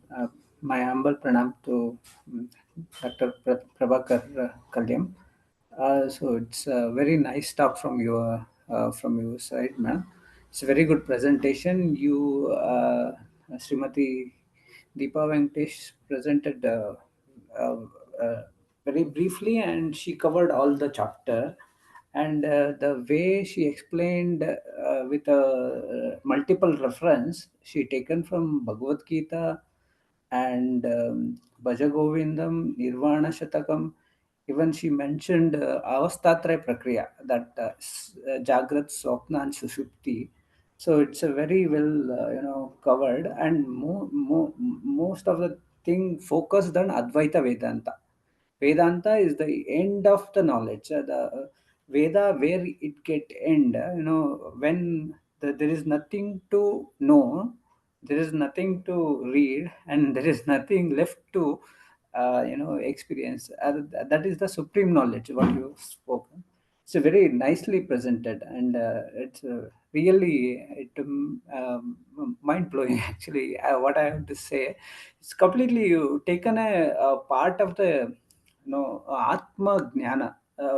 my humble pranam to Dr. Prabhakar Kalyam. So it's a very nice talk from your side, ma'am. It's a very good presentation. Srimati Deepa Venkatesh presented uh, uh, very briefly, and she covered all the chapter. And the way she explained with a multiple reference, she taken from Bhagavad Gita and Bhaja Govindam, Nirvana Shatakam. Even she mentioned Avasthatraya Prakriya, that Jagrat, Swapna, and Sushupti. So it's a very well, covered, and most of the thing focused on Advaita Vedanta. Vedanta is the end of the knowledge. The Veda, where it get end, when there is nothing to know, there is nothing to read, and there is nothing left to, experience. That is the supreme knowledge, what you spoke. It's a very nicely presented, and it's really mind blowing. Actually, what I have to say, it's completely you taken a part of the Atma Jnana,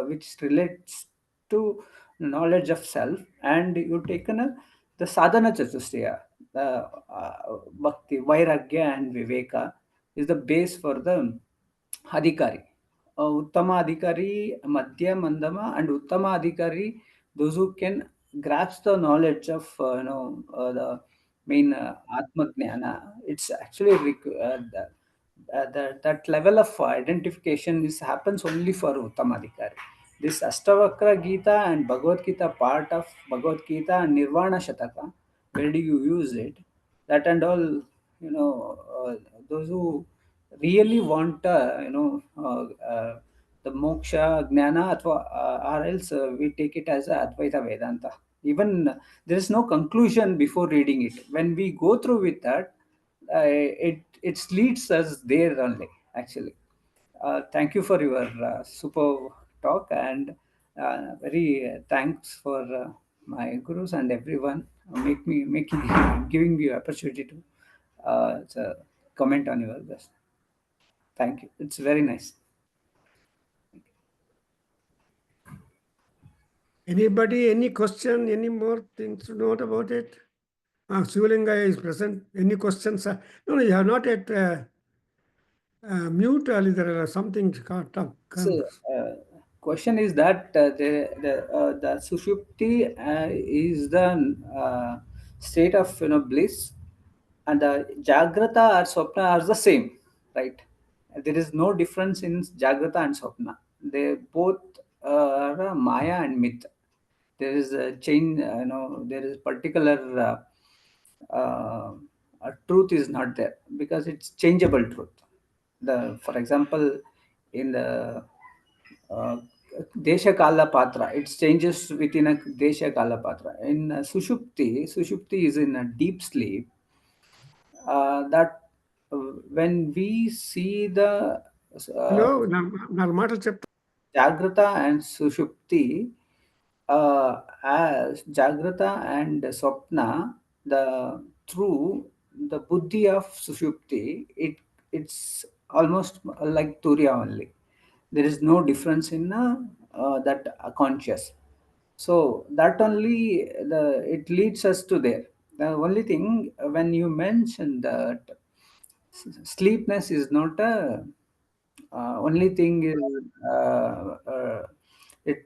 which relates to knowledge of self, and you taken the sadhana chatushtaya, bhakti, vairagya, and viveka is the base for the adhikari. Uttama adhikari, madhya, mandama, and uttama adhikari, those who can grasp the knowledge of the main atma jnana. It's actually that level of identification is happens only for Uttamadhikari. This Ashtavakra Gita and Bhagavad Gita part of Bhagavad Gita and Nirvana Shataka, where do you use it? That and all, those who really want, the moksha, jnana, or else we take it as a Advaita Vedanta. Even there is no conclusion before reading it. When we go through with that, it leads us there only, actually. Thank you for your super talk, and very thanks for my gurus and everyone making giving me opportunity to comment on your best. Thank you. It's very nice. Anybody, any question, any more things to note about it? Shivalinga is present. Any questions? No, you have not yet mute. There are something. So, question is that the sushupti is the state of bliss, and the jagrata or swapna are the same, right? There is no difference in jagrata and swapna. They both are maya and myth. There is a chain, there is particular truth is not there because it's changeable truth. For example, in the uh, Desha Kala Patra. It changes within a Desha Kala Patra. In Sushupti is in a deep sleep. That when we see the hello నాలుగు మాటలు చెప్తా Jagrata and Sushupti, as Jagrata and Swapna, the through the buddhi of Sushupti, it's almost like Turiya only. There is no difference in that conscious. So that only it leads us to there. The only thing when you mention that sleepness is not a only thing is it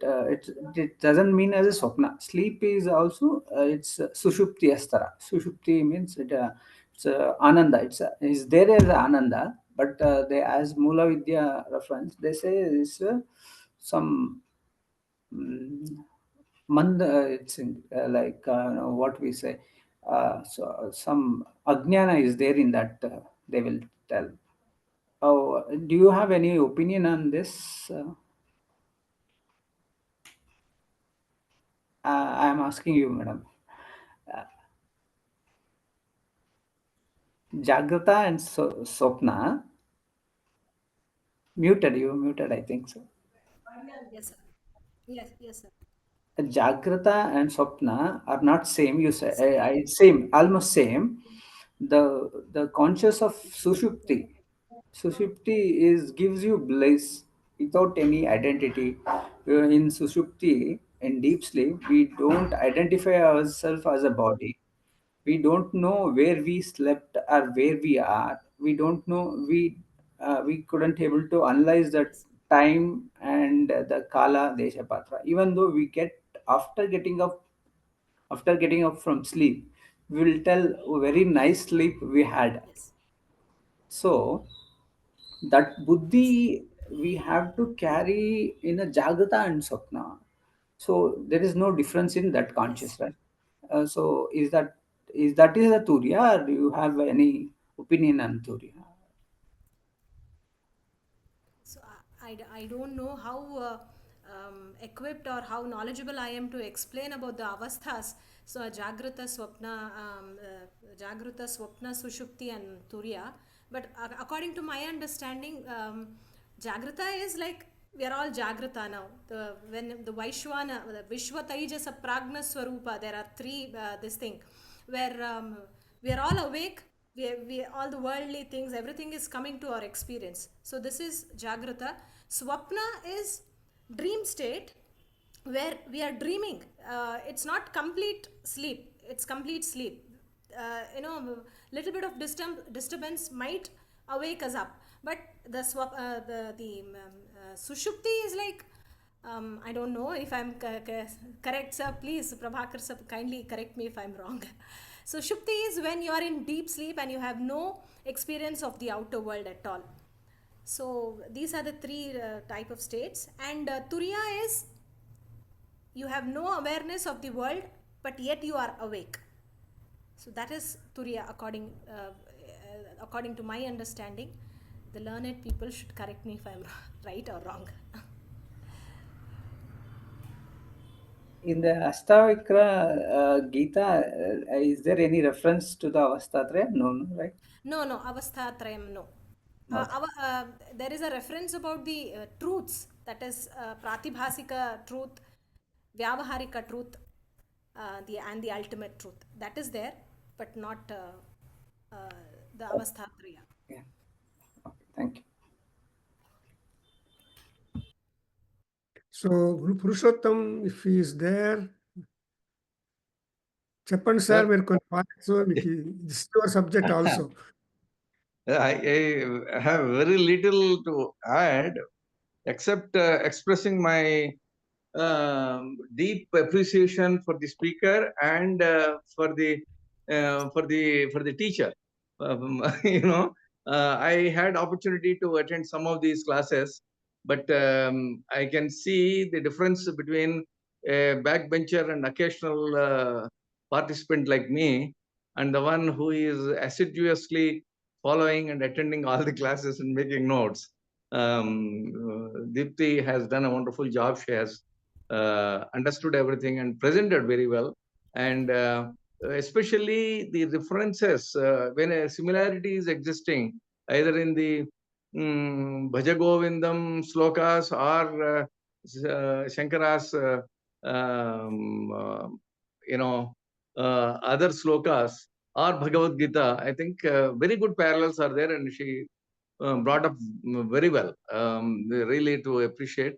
doesn't mean as a swapna. Sleep is also it's sushupti astara. Sushupti means it's ananda. It's there as ananda, but they as Mula Vidya reference they say it's some manda. It's like what we say. So some ajnana is there in that. They will tell. Oh, do you have any opinion on this? I am asking you, madam. Jagrata and Swapna. Muted, you muted, I think so. Yes, sir. Yes, sir. Jagrata and Swapna are not same. You say Same. same, almost same. The conscious of Sushupti. Sushupti is gives you bliss without any identity. In Sushupti, in deep sleep, we don't identify ourselves as a body. We don't know where we slept or where we are. We don't know. We couldn't able to analyze the Yes. time and the kala desha patra. Even though we get after getting up from sleep, we will tell very nice sleep we had. Yes. So that Yes. buddhi we have to carry in a jagrata and swapna. So there is no difference in that Yes. conscious, right? So is the turiya, or do you have any opinion on turiya? So I don't know how equipped or how knowledgeable I am to explain about the avasthas. So Jagrata, Swapna, Sushupti and Turiya. But according to my understanding, Jagrata is like we are all Jagrata now. When the Vaishwana, the Vishwa Taijasa Pragna Swarupa, there are three this thing where we are all awake, we all the worldly things, everything is coming to our experience. So this is Jagrata. Swapna is dream state where we are dreaming. It's not complete sleep, it's complete sleep. Little bit of disturbance might awake us up, but the sushupti is like, I don't know if I'm correct, sir. Please, Prabhakar sir, kindly correct me if I'm wrong. So, Shupti is when you are in deep sleep and you have no experience of the outer world at all. So, these are the three type of states. And Turiya is you have no awareness of the world, but yet you are awake. So, that is Turiya according to my understanding. The learned people should correct me if I'm right or wrong. In the Ashtavakra Gita, is there any reference to the Avastatraya? No, right? No, avasthatrayam, no. Okay. There is a reference about the truths, that is pratibhasika truth, vyavaharika truth, and the ultimate truth. That is there, but not the avasthatraya. Yeah. Okay. Thank you. So Purushottam if is there చెప్పండి sir. మీరు కొన్ని points మీకు this your subject also. I have very little to add except expressing my deep appreciation for the speaker and for the teacher. I had opportunity to attend some of these classes, but I can see the difference between a backbencher and occasional participant like me and the one who is assiduously following and attending all the classes and making notes. Deepthi has done a wonderful job. She has understood everything and presented very well. And especially the references, when a similarity is existing, either in the Bhaja Govindam slokas or Shankara's, other slokas or Bhagavad Gita, I think very good parallels are there, and she brought up very well, really to appreciate.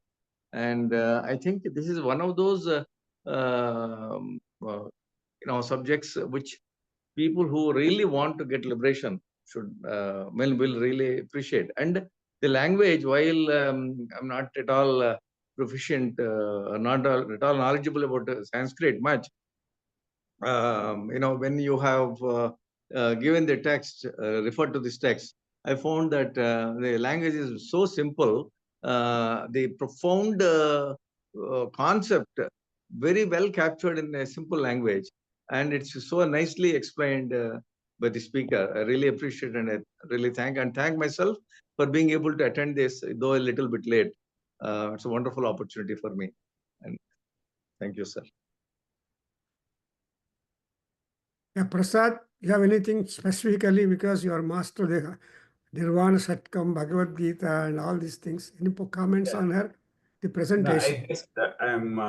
And I think this is one of those subjects which people who really want to get liberation should will really appreciate. And the language, while I'm not at all proficient, not at all knowledgeable about Sanskrit much, when you have given the text, referred to this text, I found that the language is so simple, the profound concept very well captured in a simple language, and it's so nicely explained by the speaker. I really appreciate and I really thank myself for being able to attend this, though a little bit late. It's a wonderful opportunity for me, and thank you, sir. Yeah, Prasad, you have anything specifically because you are master the Nirvana Satkam, Bhagavad Gita, and all these things? Any comments on her, the No, presentation? I guess that I'm,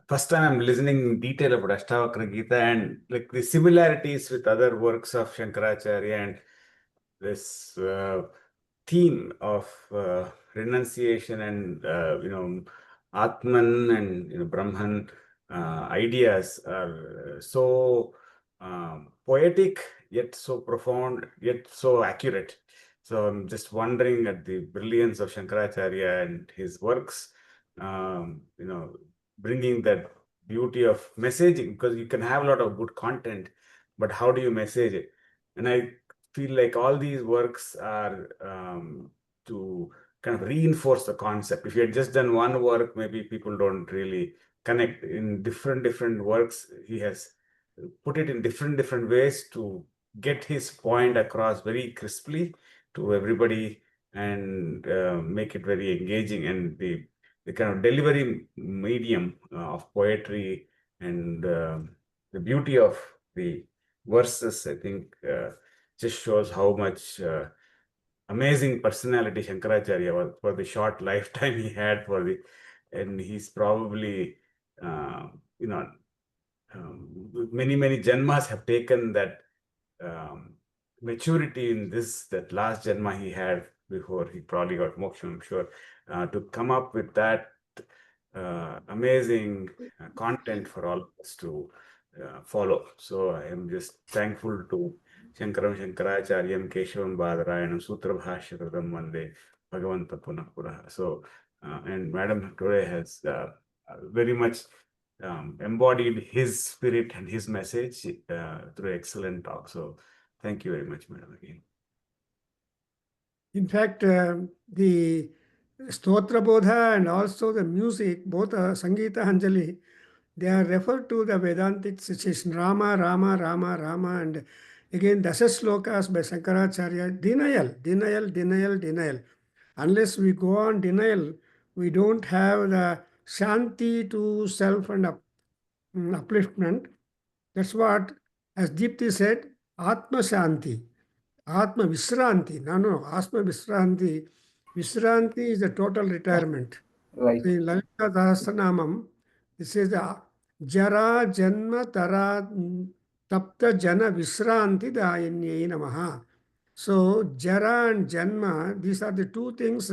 first time I'm listening in detail about Ashtavakra Gita and like the similarities with other works of Shankaracharya and this theme of renunciation and Atman and Brahman ideas are so poetic, yet so profound, yet so accurate. So I'm just wondering at the brilliance of Shankaracharya and his works, bringing that beauty of messaging, because you can have a lot of good content, but how do you message it? And I feel like all these works are to kind of reinforce the concept. If you had just done one work, maybe people don't really connect. In different works, he has put it in different ways to get his point across very crisply to everybody and make it very engaging. And the kind of delivery medium of poetry and the beauty of the verses, I think, just shows how much amazing personality Shankaracharya was for the short lifetime he had and he's probably, many janmas have taken that maturity in that last janma he had before he probably got moksha, I'm sure, to come up with that amazing content for all of us to follow. So I am just thankful to Shankaracharyam Keshavam Badarayanam Sutra Bhashyakritam Vande Bhagavanta Punah Purah. So and Madam today has very much embodied his spirit and his message through excellent talk. So thank you very much, Madam, again. In fact, the Stotra Bodha and also the music, both Sangita Anjali, they are referred to the Vedantic situation, Rama, Rama, Rama, Rama, and again, Dasa Slokas by Shankaracharya, denial. Unless we go on denial, we don't have the Shanti to self and upliftment. That's what, as Deepthi said, Atma Shanti. Atma Visranti. No. Atma Visranti. Visranti is a total retirement. Right. So in Lalita Sahasranamam, this is the Jara Janma Tara Tapta Jana Visranti Dayanyai Namaha. So Jara and Janma, these are the two things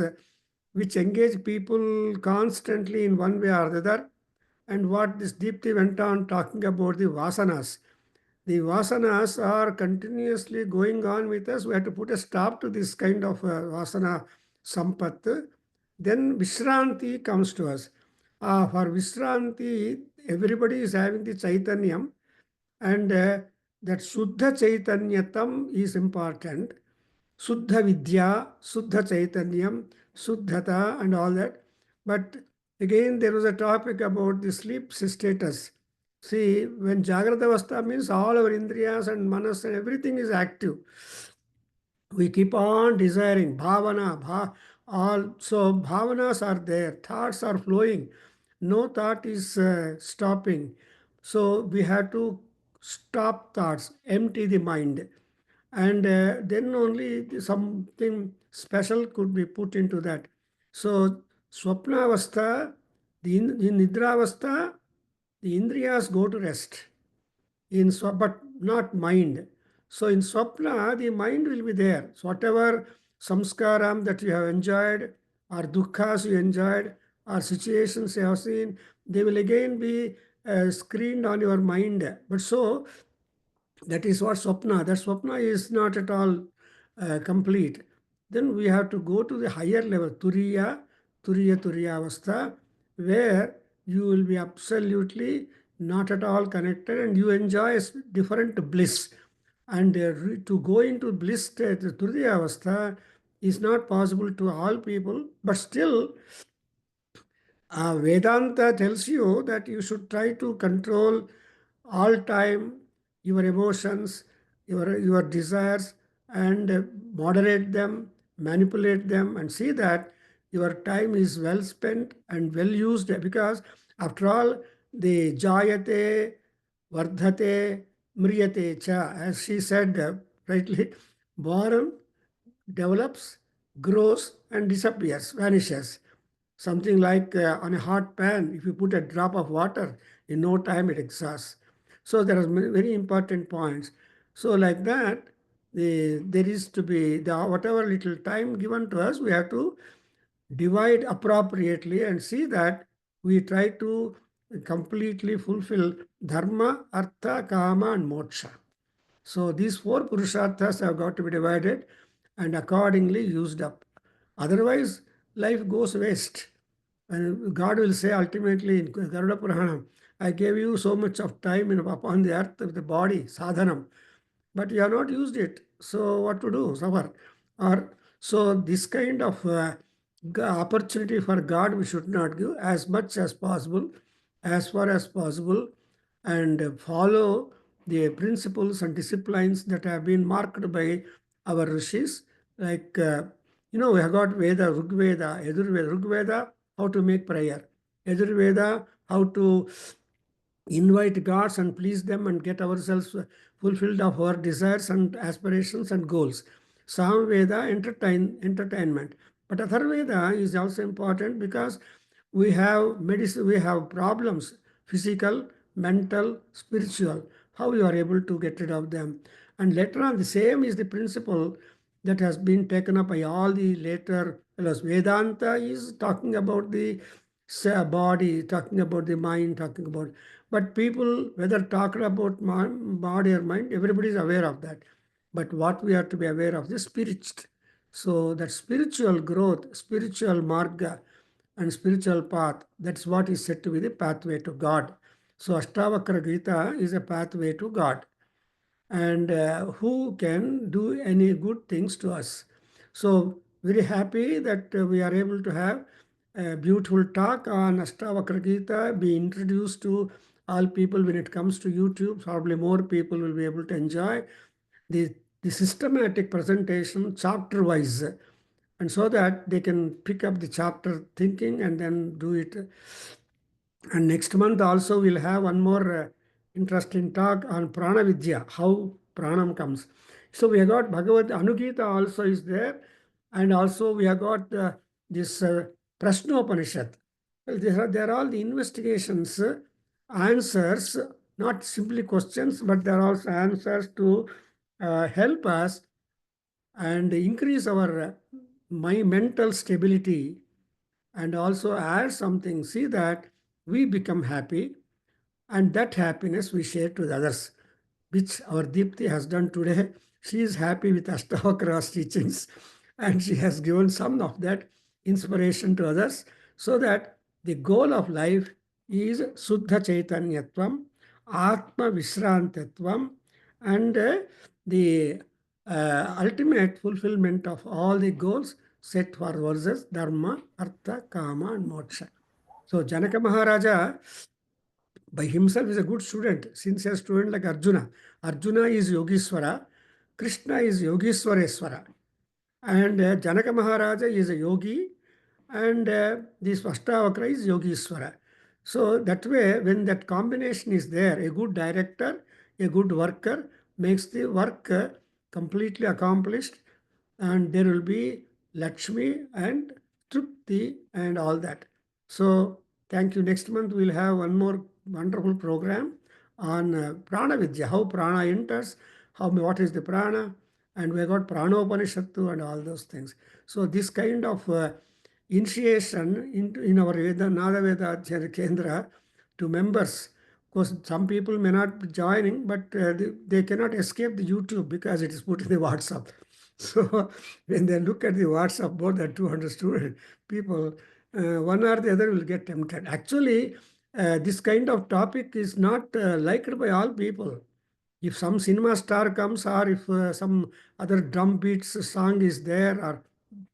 which engage people constantly in one way or the other. And what this Deepthi went on talking about the Vasanas. The Vasanas are continuously going on with us. We have to put a stop to this kind of Vasana Sampat. Then Vishranti comes to us. For Vishranti, everybody is having the Chaitanyam, and that Suddha Chaitanyatam is important. Suddha Vidya, Suddha Chaitanyam, Suddhata, and all that. But again, there was a topic about the sleep status. See, when Jagrata Avastha means all our Indriyas and Manas and everything is active. We keep on desiring bhavana, so bhavanas are there, thoughts are flowing, no thought is stopping. So we have to stop thoughts, empty the mind, and then only something special could be put into that. So swapna avastha, in nidra avastha, the indriyas go to rest in but not mind. So in swapna, the mind will be there. So whatever samskaram that you have enjoyed, or dukkhas you enjoyed, or situations you have seen, they will again be screened on your mind. But so that is what swapna. That swapna is not at all complete. Then we have to go to the higher level, turiya avastha, where you will be absolutely not at all connected and you enjoy different bliss. And to go into bliss state, turiya avastha, is not possible to all people, but still Vedanta tells you that you should try to control all time your emotions, your desires, and moderate them, manipulate them, and see that your time is well spent and well used. Because after all, the jayate, vardhate, mriyate cha, as she said rightly, born, develops, grows, and disappears, vanishes. Something like on a hot pan, if you put a drop of water, in no time it exhausts. So there are very important points. So like that, there is to be whatever little time given to us, we have to divide appropriately and see that we try to completely fulfill dharma, artha, kama, and moksha. So these four purusharthas have got to be divided and accordingly used up. Otherwise, life goes waste. And God will say ultimately in Garuda Purana, I gave you so much of time upon the earth with the body, sadhanam, but you have not used it. So what to do? Suffer. Or so this kind of opportunity for God we should not give as much as possible, as far as possible, and follow the principles and disciplines that have been marked by our rishis. Like, we have got Veda, Rigveda, Yajurveda. Rigveda, how to make prayer. Yajurveda, how to invite gods and please them and get ourselves fulfilled of our desires and aspirations and goals. Samveda, entertainment. But Atharveda is also important because we have medicine, we have problems, physical, mental, spiritual. How you are able to get rid of them. And later on, the same is the principle that has been taken up by all the later fellows. Vedanta is talking about the body, talking about the mind, talking about. But people, whether talked about body or mind, everybody is aware of that. But what we have to be aware of is spirit. So that spiritual growth, spiritual marga, and spiritual path, that's what is said to be the pathway to God. So Ashtavakra Gita is a pathway to God, and who can do any good things to us. So very happy that we are able to have a beautiful talk on Ashtavakra Gita, be introduced to all people when it comes to YouTube. Probably more people will be able to enjoy the systematic presentation chapter wise, and so that they can pick up the chapter thinking and then do it. And next month also we'll have one more interesting talk on Prana Vidya, how Pranam comes. So we have got Bhagavad Anugita also is there, and also we have got this Prashnopanishad. Well, they're all the investigations, answers, not simply questions, but there are also answers to help us and increase our my mental stability, and also add something. See that we become happy, and that happiness we share to the others, which our Deepthi has done today. She is happy with Ashtavakra's teachings, and she has given some of that inspiration to others, so that the goal of life is Suddha Chaitanyatvam, Atma Vishrantatvam, and the ultimate fulfillment of all the goals set for verses Dharma, Artha, Kama, and Moksha. So Janaka Maharaja by himself is a good student, sincere student like Arjuna. Arjuna is Yogishwara, Krishna is Yogishwareswara. And Janaka Maharaja is a yogi, and this Ashtavakra is Yogishwara. So that way, when that combination is there, a good director, a good worker makes the work completely accomplished, and there will be Lakshmi and Trupti and all that. So thank you. Next month we'll have one more wonderful program on Prana Vidya, how Prana enters, what is the Prana, and we got Pranopanishatu and all those things. So this kind of initiation in our Veda, Nada Veda Adhyayana Kendra to members. Of course, some people may not be joining, but they cannot escape the YouTube because it is put in the WhatsApp. So when they look at the WhatsApp, more than 200 student people, one or the other will get tempted. Actually, this kind of topic is not liked by all people. If some cinema star comes, or if some other drum beats song is there, or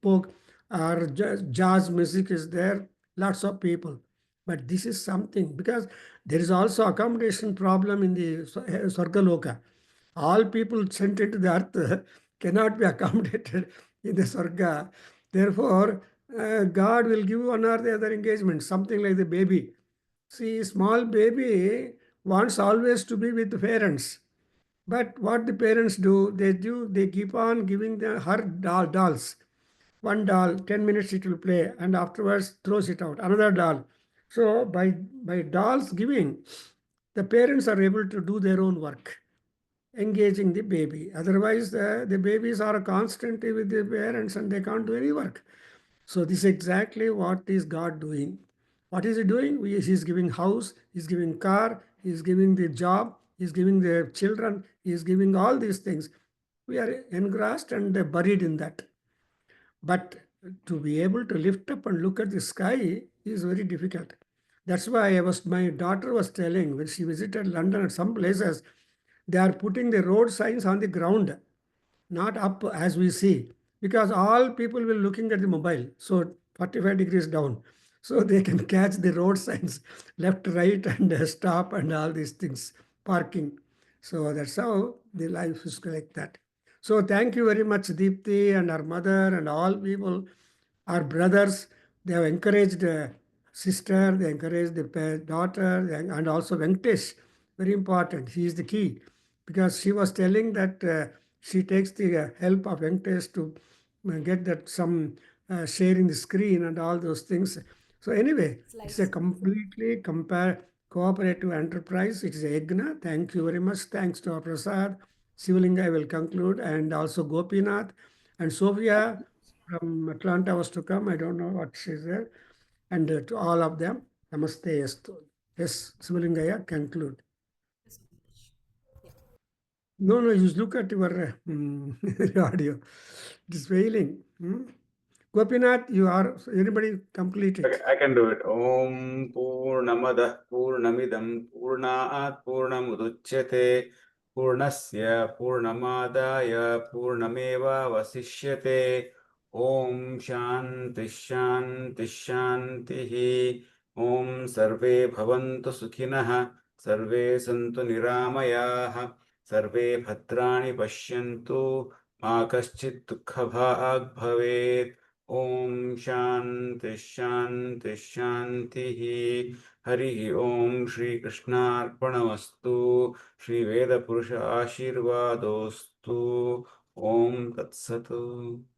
folk or jazz music is there, lots of people. But this is something, because there is also accommodation problem in the Swargaloka. All people sent into the earth cannot be accommodated in the Swarga. Therefore, God will give one or the other engagement, something like the baby. See, small baby wants always to be with the parents. But what the parents do, they keep on giving her dolls. One doll, 10 minutes it will play, and afterwards throws it out. Another doll. So by dolls giving, the parents are able to do their own work, engaging the baby. Otherwise, the babies are constantly with the parents and they can't do any work. So this is exactly what is God doing. What is he doing? He is giving house, he is giving car, he is giving the job, he is giving the children, he is giving all these things. We are engrossed and buried in that. But to be able to lift up and look at the sky is very difficult. That's why my daughter was telling when she visited London at some places, they are putting the road signs on the ground, not up as we see, because all people will looking at the mobile. So 45 degrees down. So they can catch the road signs, left, right, and stop and all these things, parking. So that's how the life is like that. So thank you very much, Deepthi and our mother and all people, our brothers. They have encouraged sister, they encouraged the daughter, and also Venkatesh. Very important. He is the key, because she was telling that she takes the help of Venkatesh to get that some sharing the screen and all those things. So anyway, it's a Slides. completely cooperative enterprise. It is a yagna. Thank you very much. Thanks to our Prasad. Sivalinga, I will conclude, and also Gopinath and Sophia from Atlanta was to come. I don't know what she's there. And to all of them, Namaste. Yes, Sivalingaya, conclude. No, no, you look at your audio. It is failing. Gopinath, you are, anybody complete it? I can do it. Om Purnamadah Purnamidam Purnat Purnamudachyate Purnasya Purnamadaya Purnameva Vasishyate Om Shanti Shanti Shantihi Om Sarve Bhavantu Sukhinah Sarve Santu Niramayaha Sarve Bhadrani Pashyantu Ma Kaschit Dukha Bhag Bhavet Om Shanti Shanti Shanti Hari Om Shri Krishna Arpanamastu Shri Veda Purusha Ashirvadostu Om Tat Satu